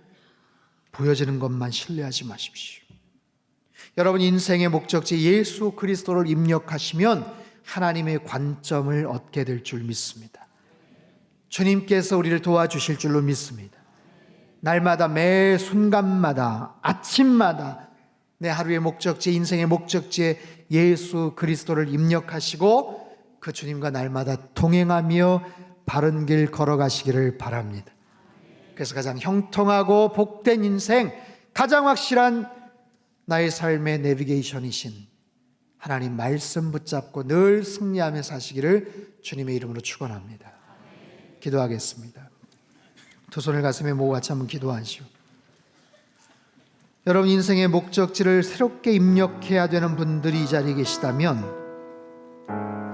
보여지는 것만 신뢰하지 마십시오. 여러분 인생의 목적지 예수 그리스도를 입력하시면 하나님의 관점을 얻게 될 줄 믿습니다. 주님께서 우리를 도와주실 줄로 믿습니다. 날마다 매 순간마다 아침마다 내 하루의 목적지, 인생의 목적지에 예수 그리스도를 입력하시고 그 주님과 날마다 동행하며 바른 길 걸어가시기를 바랍니다. 그래서 가장 형통하고 복된 인생, 가장 확실한 나의 삶의 내비게이션이신 하나님 말씀 붙잡고 늘 승리하며 사시기를 주님의 이름으로 축원합니다. 기도하겠습니다. 두 손을 가슴에 모으고 같이 한번 기도하시오. 여러분 인생의 목적지를 새롭게 입력해야 되는 분들이 이 자리에 계시다면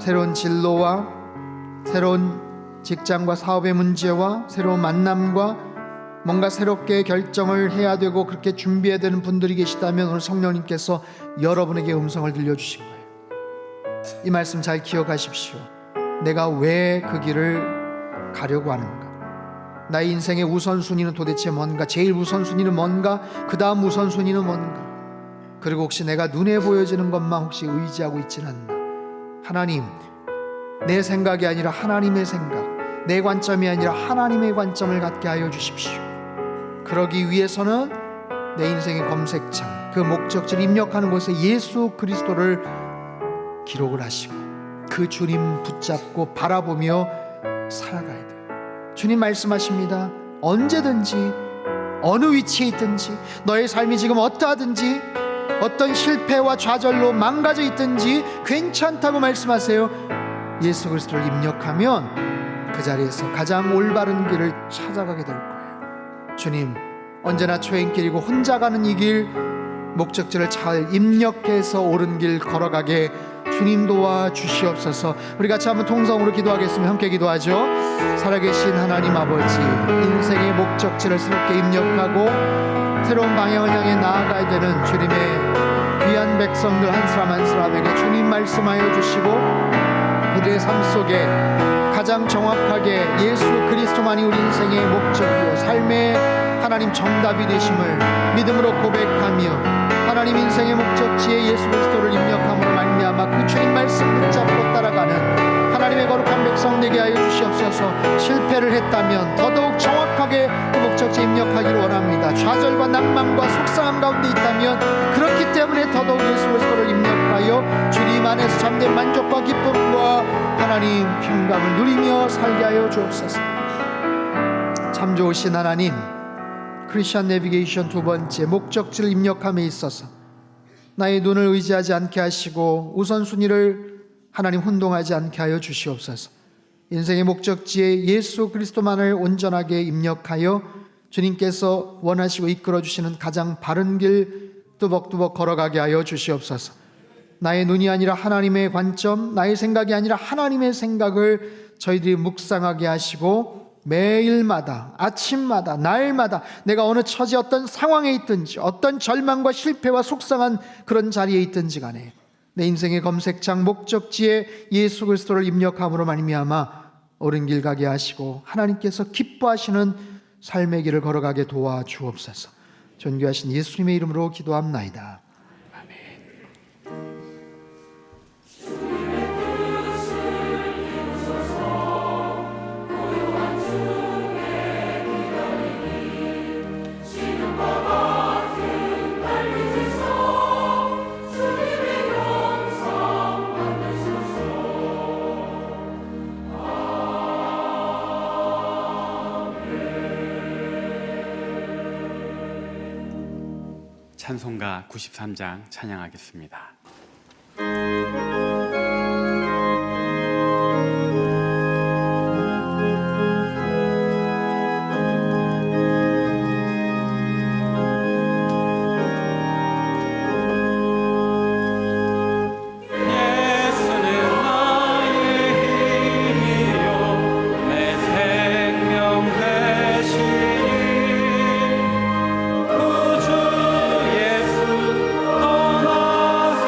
새로운 진로와 새로운 직장과 사업의 문제와 새로운 만남과 뭔가 새롭게 결정을 해야 되고 그렇게 준비해야 되는 분들이 계시다면 오늘 성령님께서 여러분에게 음성을 들려주신 거예요. 이 말씀 잘 기억하십시오. 내가 왜 그 길을 가려고 하는가? 나의 인생의 우선순위는 도대체 뭔가? 제일 우선순위는 뭔가? 그 다음 우선순위는 뭔가? 그리고 혹시 내가 눈에 보여지는 것만 혹시 의지하고 있지는 않나? 하나님, 내 생각이 아니라 하나님의 생각, 내 관점이 아니라 하나님의 관점을 갖게 하여 주십시오. 그러기 위해서는 내 인생의 검색창, 그 목적지를 입력하는 곳에 예수 그리스도를 기록을 하시고 그 주님 붙잡고 바라보며 살아가야 돼요. 주님 말씀하십니다. 언제든지 어느 위치에 있든지 너의 삶이 지금 어떠하든지 어떤 실패와 좌절로 망가져 있든지 괜찮다고 말씀하세요. 예수 그리스도를 입력하면 그 자리에서 가장 올바른 길을 찾아가게 될 거예요. 주님, 언제나 초행길이고 혼자 가는 이 길, 목적지를 잘 입력해서 옳은 길 걸어가게 주님 도와주시옵소서. 우리 같이 한번 통성으로 기도하겠습니다. 함께 기도하죠. 살아계신 하나님 아버지, 인생의 목적지를 새롭게 입력하고 새로운 방향을 향해 나아가야 되는 주님의 귀한 백성들 한 사람 한 사람에게 주님 말씀하여 주시고 그들의 삶 속에 가장 정확하게 예수 그리스도만이 우리 인생의 목적이요 삶의 하나님 정답이 되심을 믿음으로 고백하며 하나님 인생의 목적지에 예수 그리스도를 입력함으로 말미암아 그 주님 말씀 붙잡고 따라가는 하나님의 거룩한 백성 되게 하여 주시옵소서. 실패를 했다면 더더욱 정확하게 그 목적지에 입력하기를 원합니다. 좌절과 낭만과 속상함 가운데 있다면 그렇기 때문에 더더욱 예수 그리스도를 입력하여 주님 안에서 참된 만족과 기쁨과 하나님 평강을 누리며 살게 하여 주옵소서. 참 좋으신 하나님, 크리스천 내비게이션 두 번째 목적지를 입력함에 있어서 나의 눈을 의지하지 않게 하시고 우선순위를 하나님 혼동하지 않게 하여 주시옵소서. 인생의 목적지에 예수 그리스도만을 온전하게 입력하여 주님께서 원하시고 이끌어 주시는 가장 바른 길 뚜벅뚜벅 걸어가게 하여 주시옵소서. 나의 눈이 아니라 하나님의 관점, 나의 생각이 아니라 하나님의 생각을 저희들이 묵상하게 하시고 매일마다 아침마다 날마다 내가 어느 처지 어떤 상황에 있든지 어떤 절망과 실패와 속상한 그런 자리에 있든지 간에 내 인생의 검색창 목적지에 예수 그리스도를 입력함으로 말미암아 옳은 길 가게 하시고 하나님께서 기뻐하시는 삶의 길을 걸어가게 도와주옵소서. 존귀하신 예수님의 이름으로 기도합나이다. 찬송가 93장 찬양하겠습니다. 구주 예수 떠나서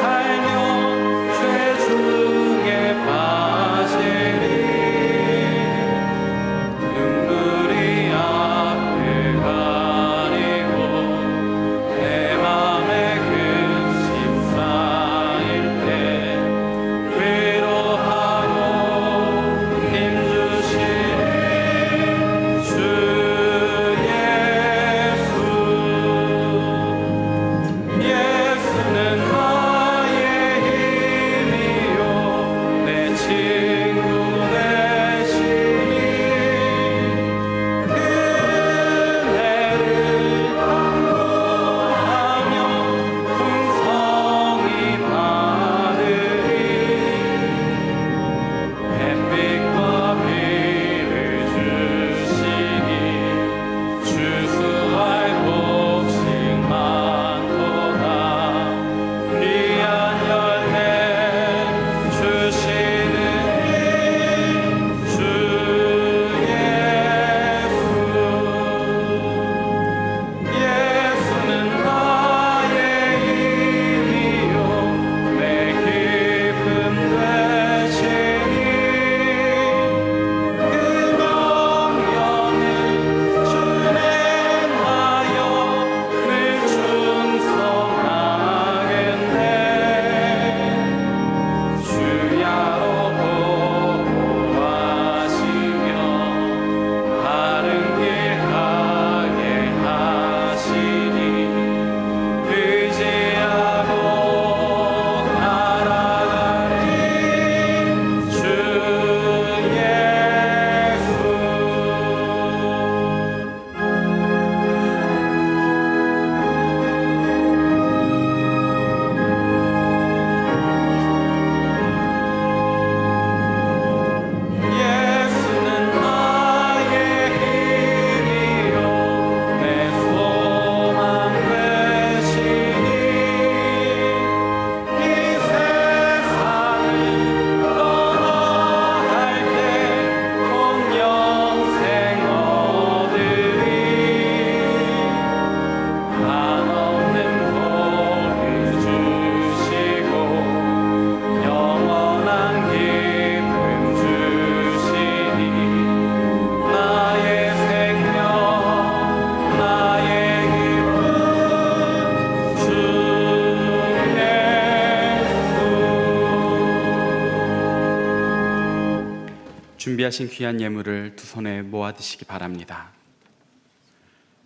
준비하신 귀한 예물을 두 손에 모아 드시기 바랍니다.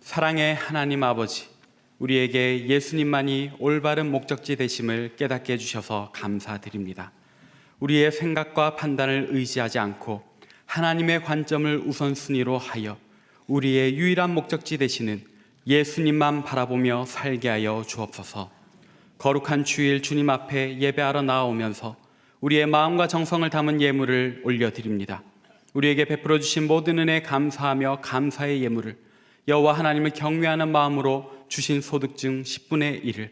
사랑의 하나님 아버지, 우리에게 예수님만이 올바른 목적지 되심을 깨닫게 해주셔서 감사드립니다. 우리의 생각과 판단을 의지하지 않고 하나님의 관점을 우선순위로 하여 우리의 유일한 목적지 되시는 예수님만 바라보며 살게 하여 주옵소서. 거룩한 주일 주님 앞에 예배하러 나아오면서 우리의 마음과 정성을 담은 예물을 올려드립니다. 우리에게 베풀어 주신 모든 은혜 감사하며 감사의 예물을 여호와 하나님을 경외하는 마음으로 주신 소득 중 10분의 1을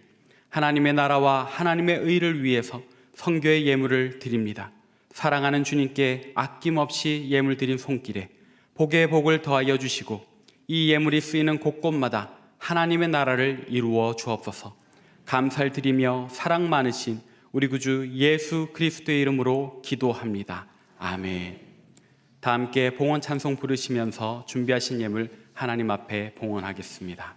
하나님의 나라와 하나님의 의를 위해서 선교의 예물을 드립니다. 사랑하는 주님께 아낌없이 예물 드린 손길에 복의 복을 더하여 주시고 이 예물이 쓰이는 곳곳마다 하나님의 나라를 이루어 주옵소서. 감사를 드리며 사랑 많으신 우리 구주 예수 그리스도의 이름으로 기도합니다. 아멘. 다 함께 봉헌 찬송 부르시면서 준비하신 예물 하나님 앞에 봉헌하겠습니다.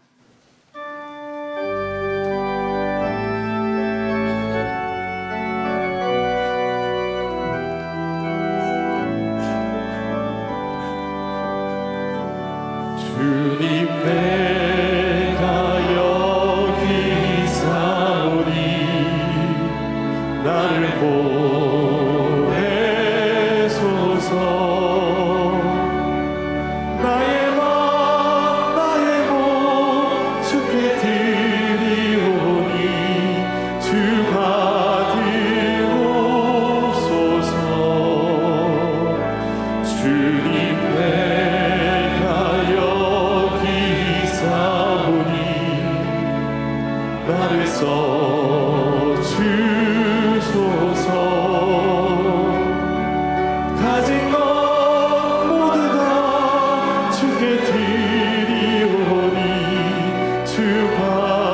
주님 내가 여기 사오니 나를 보내소서. 나의 맘 나의 몸 주께 드리오니 주 받으옵소서. 주님 내가 여기 사오니 나를 써주소서. 가진 것 모두 다 주께 드리오니 주 받으옵소서.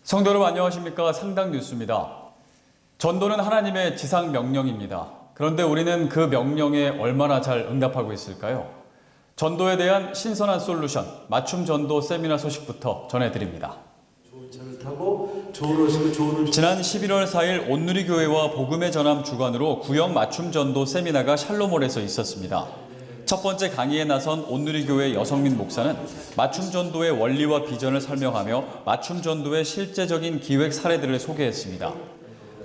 성도 여러분 안녕하십니까? 상당 뉴스입니다. 전도는 하나님의 지상 명령입니다. 그런데 우리는 그 명령에 얼마나 잘 응답하고 있을까요? 전도에 대한 신선한 솔루션, 맞춤 전도 세미나 소식부터 전해드립니다. 지난 11월 4일 온누리교회와 복음의 전함 주관으로 구역 맞춤 전도 세미나가 샬롬홀에서 있었습니다. 첫 번째 강의에 나선 온누리교회 여성민 목사는 맞춤 전도의 원리와 비전을 설명하며 맞춤 전도의 실제적인 기획 사례들을 소개했습니다.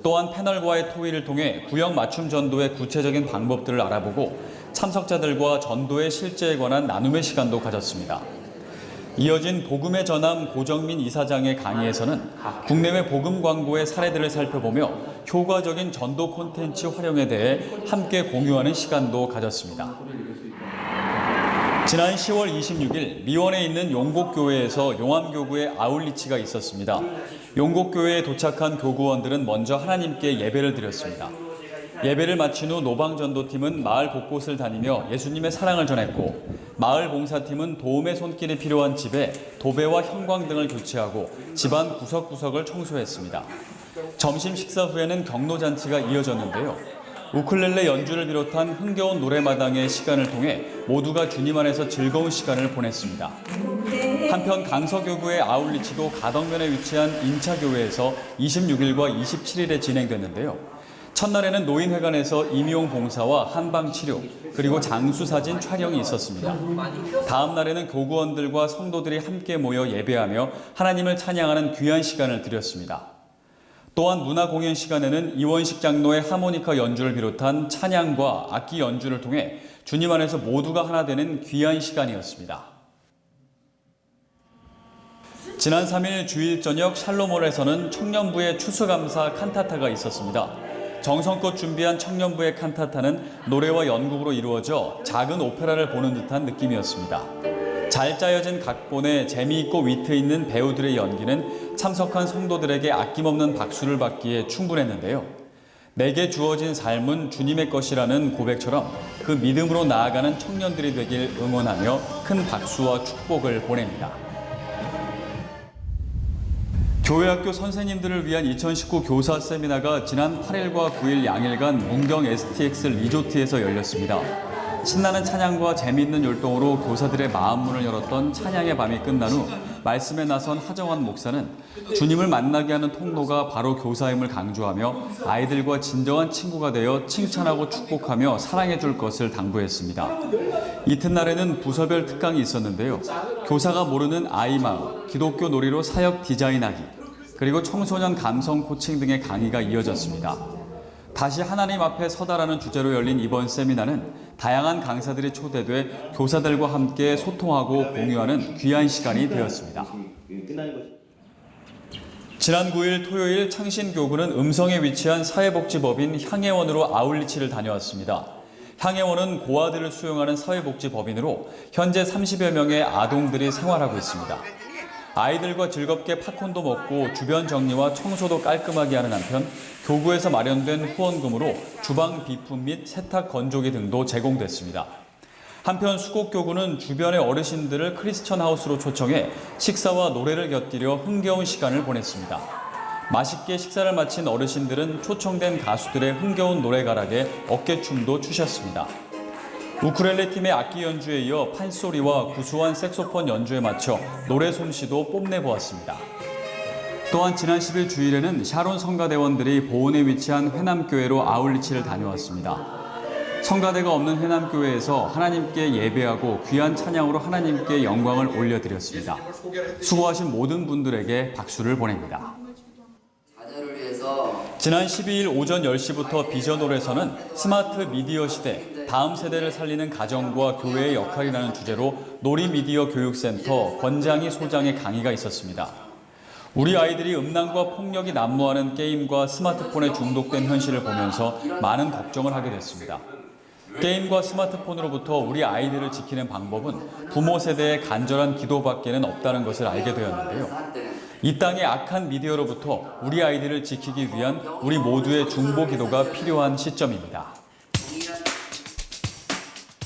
또한 패널과의 토의를 통해 구역 맞춤 전도의 구체적인 방법들을 알아보고 참석자들과 전도의 실제에 관한 나눔의 시간도 가졌습니다. 이어진 복음의 전함 고정민 이사장의 강의에서는 국내외 복음 광고의 사례들을 살펴보며 효과적인 전도 콘텐츠 활용에 대해 함께 공유하는 시간도 가졌습니다. 지난 10월 26일 미원에 있는 용곡교회에서 용암교구의 아울리치가 있었습니다. 용곡교회에 도착한 교구원들은 먼저 하나님께 예배를 드렸습니다. 예배를 마친 후 노방전도팀은 마을 곳곳을 다니며 예수님의 사랑을 전했고 마을 봉사팀은 도움의 손길이 필요한 집에 도배와 형광 등을 교체하고 집안 구석구석을 청소했습니다. 점심 식사 후에는 경로잔치가 이어졌는데요. 우쿨렐레 연주를 비롯한 흥겨운 노래마당의 시간을 통해 모두가 주님 안에서 즐거운 시간을 보냈습니다. 한편 강서교구의 아울리치도 가덕면에 위치한 인차교회에서 26일과 27일에 진행됐는데요. 첫날에는 노인회관에서 임용 봉사와 한방치료, 그리고 장수사진 촬영이 있었습니다. 다음 날에는 교구원들과 성도들이 함께 모여 예배하며 하나님을 찬양하는 귀한 시간을 드렸습니다. 또한 문화공연 시간에는 이원식 장로의 하모니카 연주를 비롯한 찬양과 악기 연주를 통해 주님 안에서 모두가 하나 되는 귀한 시간이었습니다. 지난 3일 주일 저녁 샬롬홀에서는 청년부의 추수감사 칸타타가 있었습니다. 정성껏 준비한 청년부의 칸타타는 노래와 연극으로 이루어져 작은 오페라를 보는 듯한 느낌이었습니다. 잘 짜여진 각본에 재미있고 위트 있는 배우들의 연기는 참석한 성도들에게 아낌없는 박수를 받기에 충분했는데요. 내게 주어진 삶은 주님의 것이라는 고백처럼 그 믿음으로 나아가는 청년들이 되길 응원하며 큰 박수와 축복을 보냅니다. 교회학교 선생님들을 위한 2019 교사 세미나가 지난 8일과 9일 양일간 문경 STX 리조트에서 열렸습니다. 신나는 찬양과 재미있는 율동으로 교사들의 마음 문을 열었던 찬양의 밤이 끝난 후 말씀에 나선 하정환 목사는 주님을 만나게 하는 통로가 바로 교사임을 강조하며 아이들과 진정한 친구가 되어 칭찬하고 축복하며 사랑해 줄 것을 당부했습니다. 이튿날에는 부서별 특강이 있었는데요. 교사가 모르는 아이 마음, 기독교 놀이로 사역 디자인하기, 그리고 청소년 감성 코칭 등의 강의가 이어졌습니다. 다시 하나님 앞에 서다라는 주제로 열린 이번 세미나는 다양한 강사들이 초대돼 교사들과 함께 소통하고 공유하는 귀한 시간이 되었습니다. 지난 9일 토요일 창신교구는 음성에 위치한 사회복지법인 향예원으로 아울리치를 다녀왔습니다. 향예원은 고아들을 수용하는 사회복지법인으로 현재 30여 명의 아동들이 생활하고 있습니다. 아이들과 즐겁게 팝콘도 먹고 주변 정리와 청소도 깔끔하게 하는 한편 교구에서 마련된 후원금으로 주방 비품 및 세탁 건조기 등도 제공됐습니다. 한편 수곡교구는 주변의 어르신들을 크리스천 하우스로 초청해 식사와 노래를 곁들여 흥겨운 시간을 보냈습니다. 맛있게 식사를 마친 어르신들은 초청된 가수들의 흥겨운 노래가락에 어깨춤도 추셨습니다. 우쿨렐레 팀의 악기 연주에 이어 판소리와 구수한 색소폰 연주에 맞춰 노래 솜씨도 뽐내보았습니다. 또한 지난 10일 주일에는 샤론 성가대원들이 보은에 위치한 회남교회로 아울리치를 다녀왔습니다. 성가대가 없는 회남교회에서 하나님께 예배하고 귀한 찬양으로 하나님께 영광을 올려드렸습니다. 수고하신 모든 분들에게 박수를 보냅니다. 지난 12일 오전 10시부터 비전홀에서는 스마트 미디어 시대, 다음 세대를 살리는 가정과 교회의 역할이라는 주제로 놀이미디어 교육센터 권장희 소장의 강의가 있었습니다. 우리 아이들이 음란과 폭력이 난무하는 게임과 스마트폰에 중독된 현실을 보면서 많은 걱정을 하게 됐습니다. 게임과 스마트폰으로부터 우리 아이들을 지키는 방법은 부모 세대의 간절한 기도밖에는 없다는 것을 알게 되었는데요. 이 땅의 악한 미디어로부터 우리 아이들을 지키기 위한 우리 모두의 중보 기도가 필요한 시점입니다.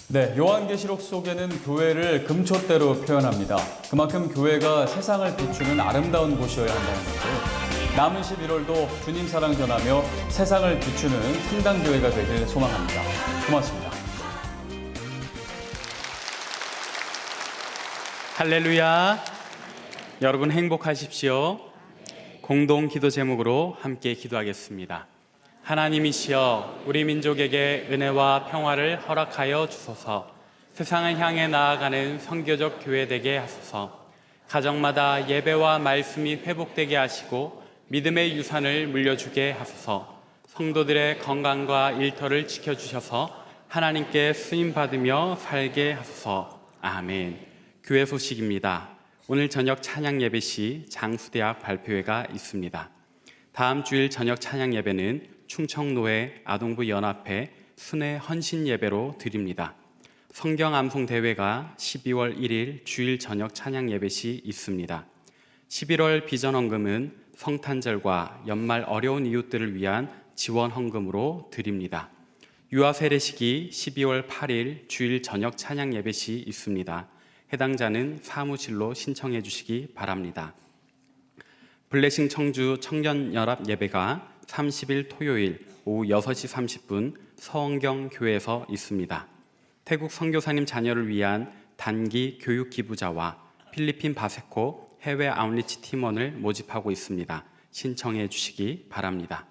네, 요한계시록 속에는 교회를 금촛대로 표현합니다. 그만큼 교회가 세상을 비추는 아름다운 곳이어야 한다는 건데요. 남은 11월도 주님 사랑 전하며 세상을 비추는 성당교회가 되길 소망합니다. 고맙습니다. 할렐루야. 여러분 행복하십시오. 공동 기도 제목으로 함께 기도하겠습니다. 하나님이시여, 우리 민족에게 은혜와 평화를 허락하여 주소서. 세상을 향해 나아가는 선교적 교회 되게 하소서. 가정마다 예배와 말씀이 회복되게 하시고 믿음의 유산을 물려주게 하소서. 성도들의 건강과 일터를 지켜주셔서 하나님께 쓰임받으며 살게 하소서. 아멘. 교회 소식입니다. 오늘 저녁 찬양 예배 시 장수대학 발표회가 있습니다. 다음 주일 저녁 찬양 예배는 충청노회 아동부 연합회 순회 헌신 예배로 드립니다. 성경 암송 대회가 12월 1일 주일 저녁 찬양 예배 시 있습니다. 11월 비전 헌금은 성탄절과 연말 어려운 이웃들을 위한 지원 헌금으로 드립니다. 유아 세례식이 12월 8일 주일 저녁 찬양 예배시 있습니다. 해당자는 사무실로 신청해 주시기 바랍니다. 블레싱 청주 청년연합 예배가 30일 토요일 오후 6시 30분 서원경 교회에서 있습니다. 태국 선교사님 자녀를 위한 단기 교육 기부자와 필리핀 바세코 해외 아웃리치 팀원을 모집하고 있습니다. 신청해 주시기 바랍니다.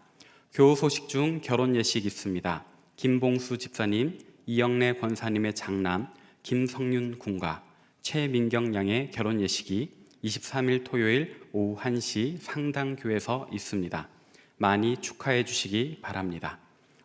교우 소식 중 결혼 예식 있습니다. 김봉수 집사님, 이영래 권사님의 장남 김성윤 군과 최민경 양의 결혼 예식이 23일 토요일 오후 1시 상당교회에서 있습니다. 많이 축하해 주시기 바랍니다.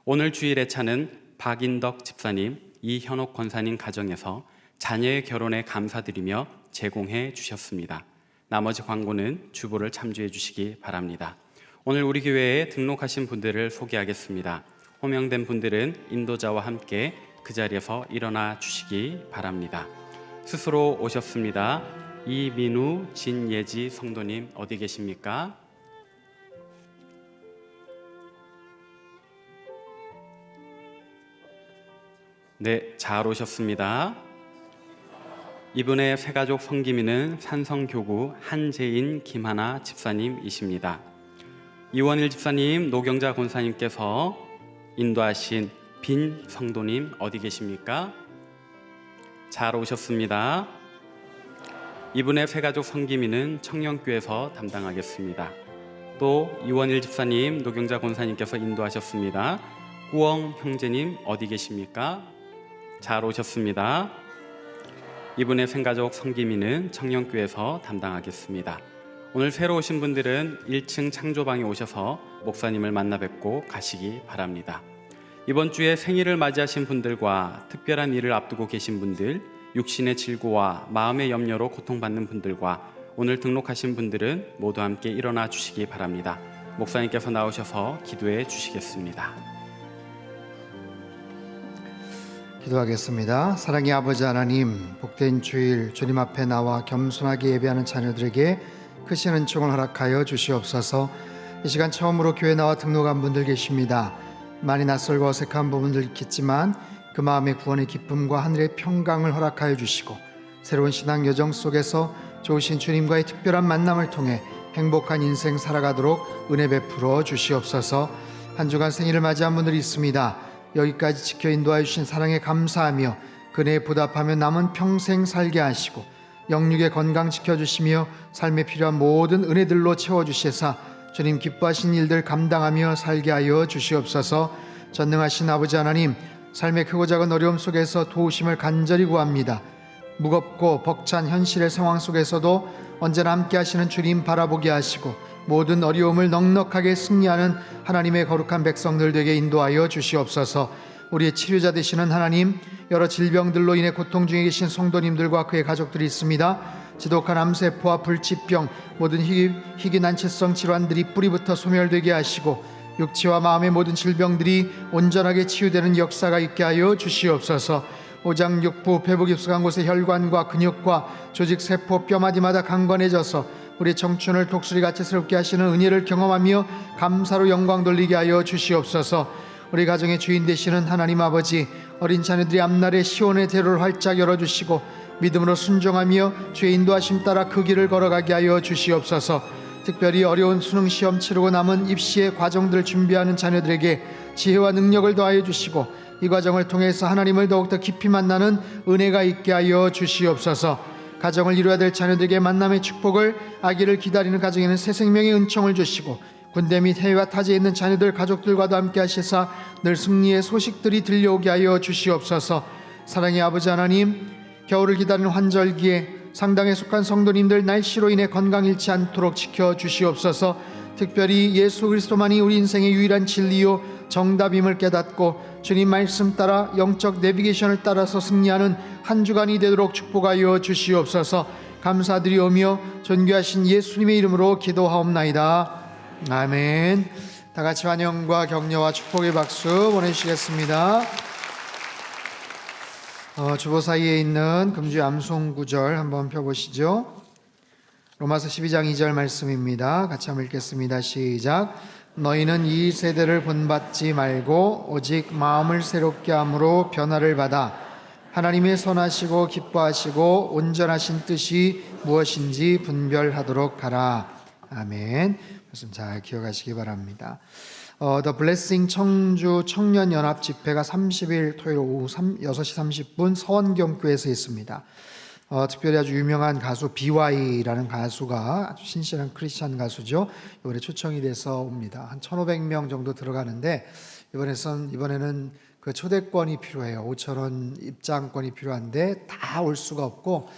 오늘 주일 예차는 박인덕 집사님, 이현옥 권사님 가정에서 자녀의 결혼에 감사드리며 제공해 주셨습니다. 나머지 광고는 주보를 참조해 주시기 바랍니다. 오늘 우리 교회에 등록하신 분들을 소개하겠습니다. 호명된 분들은 인도자와 함께 그 자리에서 일어나 주시기 바랍니다. 스스로 오셨습니다. 이민우, 진예지 성도님 어디 계십니까? 네, 잘 오셨습니다. 이분의 새가족 성기민은 산성교구 한재인 김하나 집사님이십니다. 이원일 집사님, 노경자 권사님께서 인도하신 빈 성도님 어디 계십니까? 잘 오셨습니다. 이분의 새가족 성기민은 청년교회에서 담당하겠습니다. 또 이원일 집사님, 노경자 권사님께서 인도하셨습니다. 꾸엉 형제님 어디 계십니까? 잘 오셨습니다. 이분의 생가족 성기민은 청년교회에서 담당하겠습니다. 오늘 새로 오신 분들은 1층 창조방에 오셔서 목사님을 만나 뵙고 가시기 바랍니다. 이번 주에 생일을 맞이하신 분들과 특별한 일을 앞두고 계신 분들, 육신의 질고와 마음의 염려로 고통받는 분들과 오늘 등록하신 분들은 모두 함께 일어나 주시기 바랍니다. 목사님께서 나오셔서 기도해 주시겠습니다. 기도하겠습니다. 사랑의 아버지 하나님, 복된 주일 주님 앞에 나와 겸손하게 예배하는 자녀들에게 크신 은총을 허락하여 주시옵소서. 이 시간 처음으로 교회 나와 등록한 분들 계십니다. 많이 낯설고 어색한 부분들 있겠지만 그 마음의 구원의 기쁨과 하늘의 평강을 허락하여 주시고 새로운 신앙 여정 속에서 좋으신 주님과의 특별한 만남을 통해 행복한 인생 살아가도록 은혜 베풀어 주시옵소서. 한 주간 생일을 맞이한 분들이 있습니다. 여기까지 지켜 인도하여 주신 사랑에 감사하며 그네에 보답하며 남은 평생 살게 하시고 영육의 건강 지켜주시며 삶에 필요한 모든 은혜들로 채워주시사 주님 기뻐하신 일들 감당하며 살게 하여 주시옵소서. 전능하신 아버지 하나님, 삶의 크고 작은 어려움 속에서 도우심을 간절히 구합니다. 무겁고 벅찬 현실의 상황 속에서도 언제나 함께 하시는 주님 바라보게 하시고 모든 어려움을 넉넉하게 승리하는 하나님의 거룩한 백성들 되게 인도하여 주시옵소서. 우리의 치료자 되시는 하나님, 여러 질병들로 인해 고통 중에 계신 성도님들과 그의 가족들이 있습니다. 지독한 암세포와 불치병, 모든 희귀난치성 질환들이 뿌리부터 소멸되게 하시고 육체와 마음의 모든 질병들이 온전하게 치유되는 역사가 있게 하여 주시옵소서. 오장육부, 배부 깊숙한 곳의 혈관과 근육과 조직, 세포, 뼈마디마다 강건해져서 우리 청춘을 독수리같이 새롭게 하시는 은혜를 경험하며 감사로 영광 돌리게 하여 주시옵소서. 우리 가정의 주인 되시는 하나님 아버지, 어린 자녀들이 앞날의 시온의 대로를 활짝 열어주시고 믿음으로 순종하며 주의 인도하심 따라 그 길을 걸어가게 하여 주시옵소서. 특별히 어려운 수능시험 치르고 남은 입시의 과정들을 준비하는 자녀들에게 지혜와 능력을 더하여 주시고 이 과정을 통해서 하나님을 더욱더 깊이 만나는 은혜가 있게 하여 주시옵소서. 가정을 이루어야 될 자녀들에게 만남의 축복을, 아기를 기다리는 가정에는 새 생명의 은총을 주시고 군대 및 해외와 타지에 있는 자녀들 가족들과도 함께 하시사 늘 승리의 소식들이 들려오게 하여 주시옵소서. 사랑의 아버지 하나님, 겨울을 기다리는 환절기에 상당에 속한 성도님들 날씨로 인해 건강 잃지 않도록 지켜주시옵소서. 특별히 예수 그리스도만이 우리 인생의 유일한 진리요 정답임을 깨닫고 주님 말씀 따라 영적 내비게이션을 따라서 승리하는 한 주간이 되도록 축복하여 주시옵소서. 감사드리오며 존귀하신 예수님의 이름으로 기도하옵나이다. 아멘. 다 같이 환영과 격려와 축복의 박수 보내주시겠습니다. 주보 사이에 있는 금주의 암송 구절 한번 펴보시죠. 로마서 12장 2절 말씀입니다. 같이 한번 읽겠습니다. 시작. 너희는 이 세대를 본받지 말고 오직 마음을 새롭게 함으로 변화를 받아 하나님의 선하시고 기뻐하시고 온전하신 뜻이 무엇인지 분별하도록 하라. 아멘. 말씀 잘 기억하시기 바랍니다. The Blessing 청주 청년연합 집회가 30일 토요일 오후 6시 30분 서원경교회에서 있습니다. 특별히 아주 유명한 가수 BY라는 가수가 아주 신실한 크리스찬 가수죠. 이번에 초청이 돼서 옵니다. 한 1,500명 정도 들어가는데 이번에는 그 초대권이 필요해요. 5,000원 입장권이 필요한데 다 올 수가 없고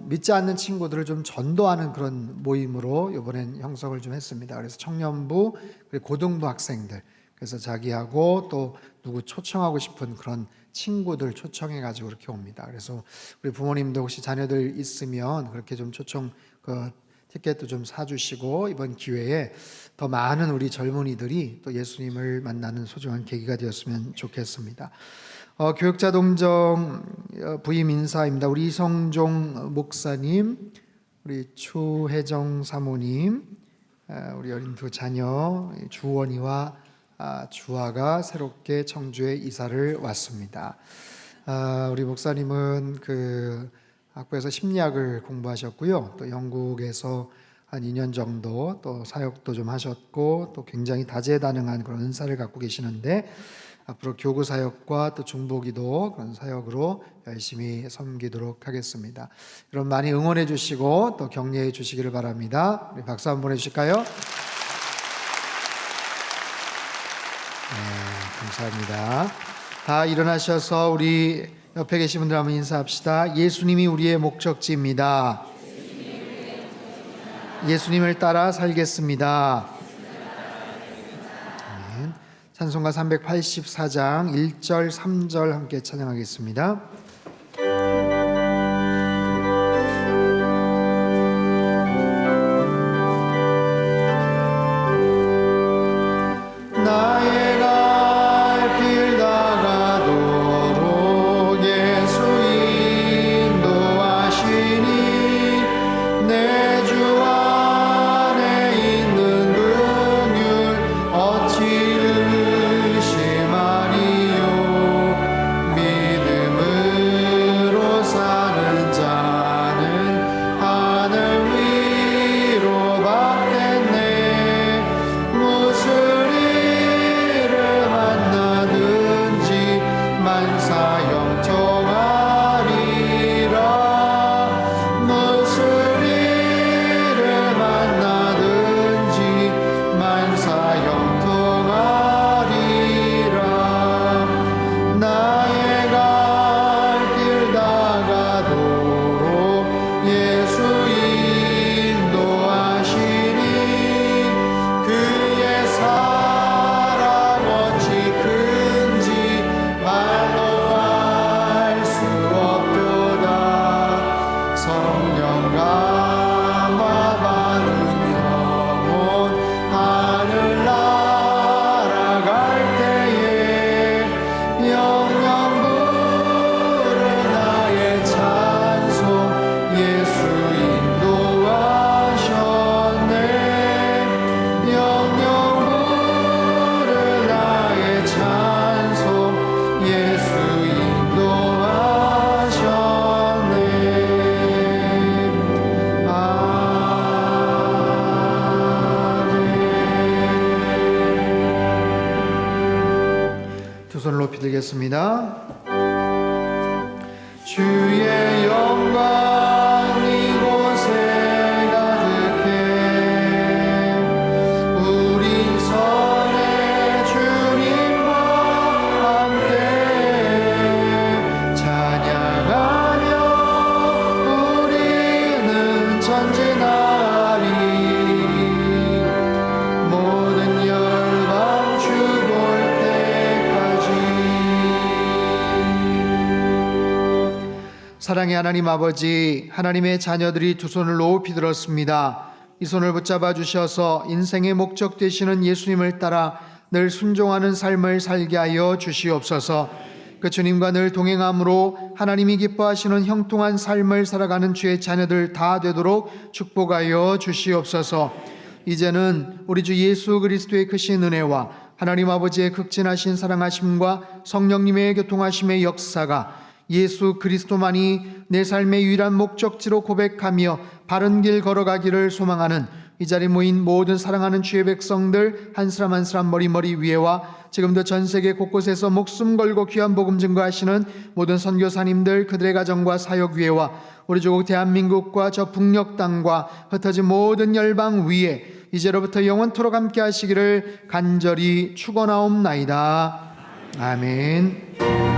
믿지 않는 친구들을 좀 전도하는 그런 모임으로 이번엔 형성을 좀 했습니다. 그래서 청년부 그리고 고등부 학생들 그래서 자기하고 또 누구 초청하고 싶은 그런 친구들 초청해가지고 이렇게 옵니다. 그래서 우리 부모님도 혹시 자녀들 있으면 그렇게 좀 초청 티켓도 좀 사주시고 이번 기회에 더 많은 우리 젊은이들이 또 예수님을 만나는 소중한 계기가 되었으면 좋겠습니다. 교육자 동정 부임 인사입니다. 우리 이성종 목사님, 우리 추혜정 사모님, 우리 어린 두 자녀 주원이와 주아가 새롭게 청주에 이사를 왔습니다. 우리 목사님은 그 학부에서 심리학을 공부하셨고요. 또 영국에서 한 2년 정도 또 사역도 좀 하셨고 또 굉장히 다재다능한 그런 은사를 갖고 계시는데 앞으로 교구 사역과 또 중보기도 그런 사역으로 열심히 섬기도록 하겠습니다. 여러분 많이 응원해 주시고 또 격려해 주시기를 바랍니다. 우리 박수 한번 보내주실까요? 네, 감사합니다. 다 일어나셔서 우리 옆에 계신 분들 한번 인사합시다. 예수님이 우리의 목적지입니다. 예수님을 따라 살겠습니다. 아멘. 찬송가 384장 1절 3절 함께 찬양하겠습니다. 나의 갈 길 다가도록 예수 인도하시니 내 주 안에 있는 긍휼 어찌 의심하리요. 믿음으로 사는 자는 하늘 위로 받겠네. 무슨 만사 형통하리라. 무슨 일을 만나든지 만사 형통하리라. 나의 갈 길 다가도록 예수 인도하시니 그의 사랑 어찌 큰지 말로 알 수 없도다. 성령 감화 받은 영혼 하늘 날아갈 때에 영영 부른 나의 찬송 예수 인도하셨네. 영영 부른 나의 찬송 예수 인도하셨네. 아멘. 두 손을 높이 들겠습니다. 주의 영광 이곳에 가득해. 우리 선의 주님과 함께 찬양하며 우리는 전진하리. 모든 열방 주 볼 때까지. 사랑의 하나님 아버지, 하나님의 자녀들이 두 손을 높이 들었습니다. 이 손을 붙잡아 주셔서 인생의 목적 되시는 예수님을 따라 늘 순종하는 삶을 살게 하여 주시옵소서. 그 주님과 늘 동행함으로 하나님이 기뻐하시는 형통한 삶을 살아가는 주의 자녀들 다 되도록 축복하여 주시옵소서. 이제는 우리 주 예수 그리스도의 크신 은혜와 하나님 아버지의 극진하신 사랑하심과 성령님의 교통하심의 역사가 예수 그리스도만이 내 삶의 유일한 목적지로 고백하며 바른 길 걸어가기를 소망하는 이 자리에 모인 모든 사랑하는 주의 백성들 한 사람 한 사람 머리 위에와 지금도 전 세계 곳곳에서 목숨 걸고 귀한 복음 증거하시는 모든 선교사님들 그들의 가정과 사역 위에와 우리 조국 대한민국과 저 북녘 땅과 흩어진 모든 열방 위에 이제로부터 영원토록 함께 하시기를 간절히 축원하옵나이다. 아멘.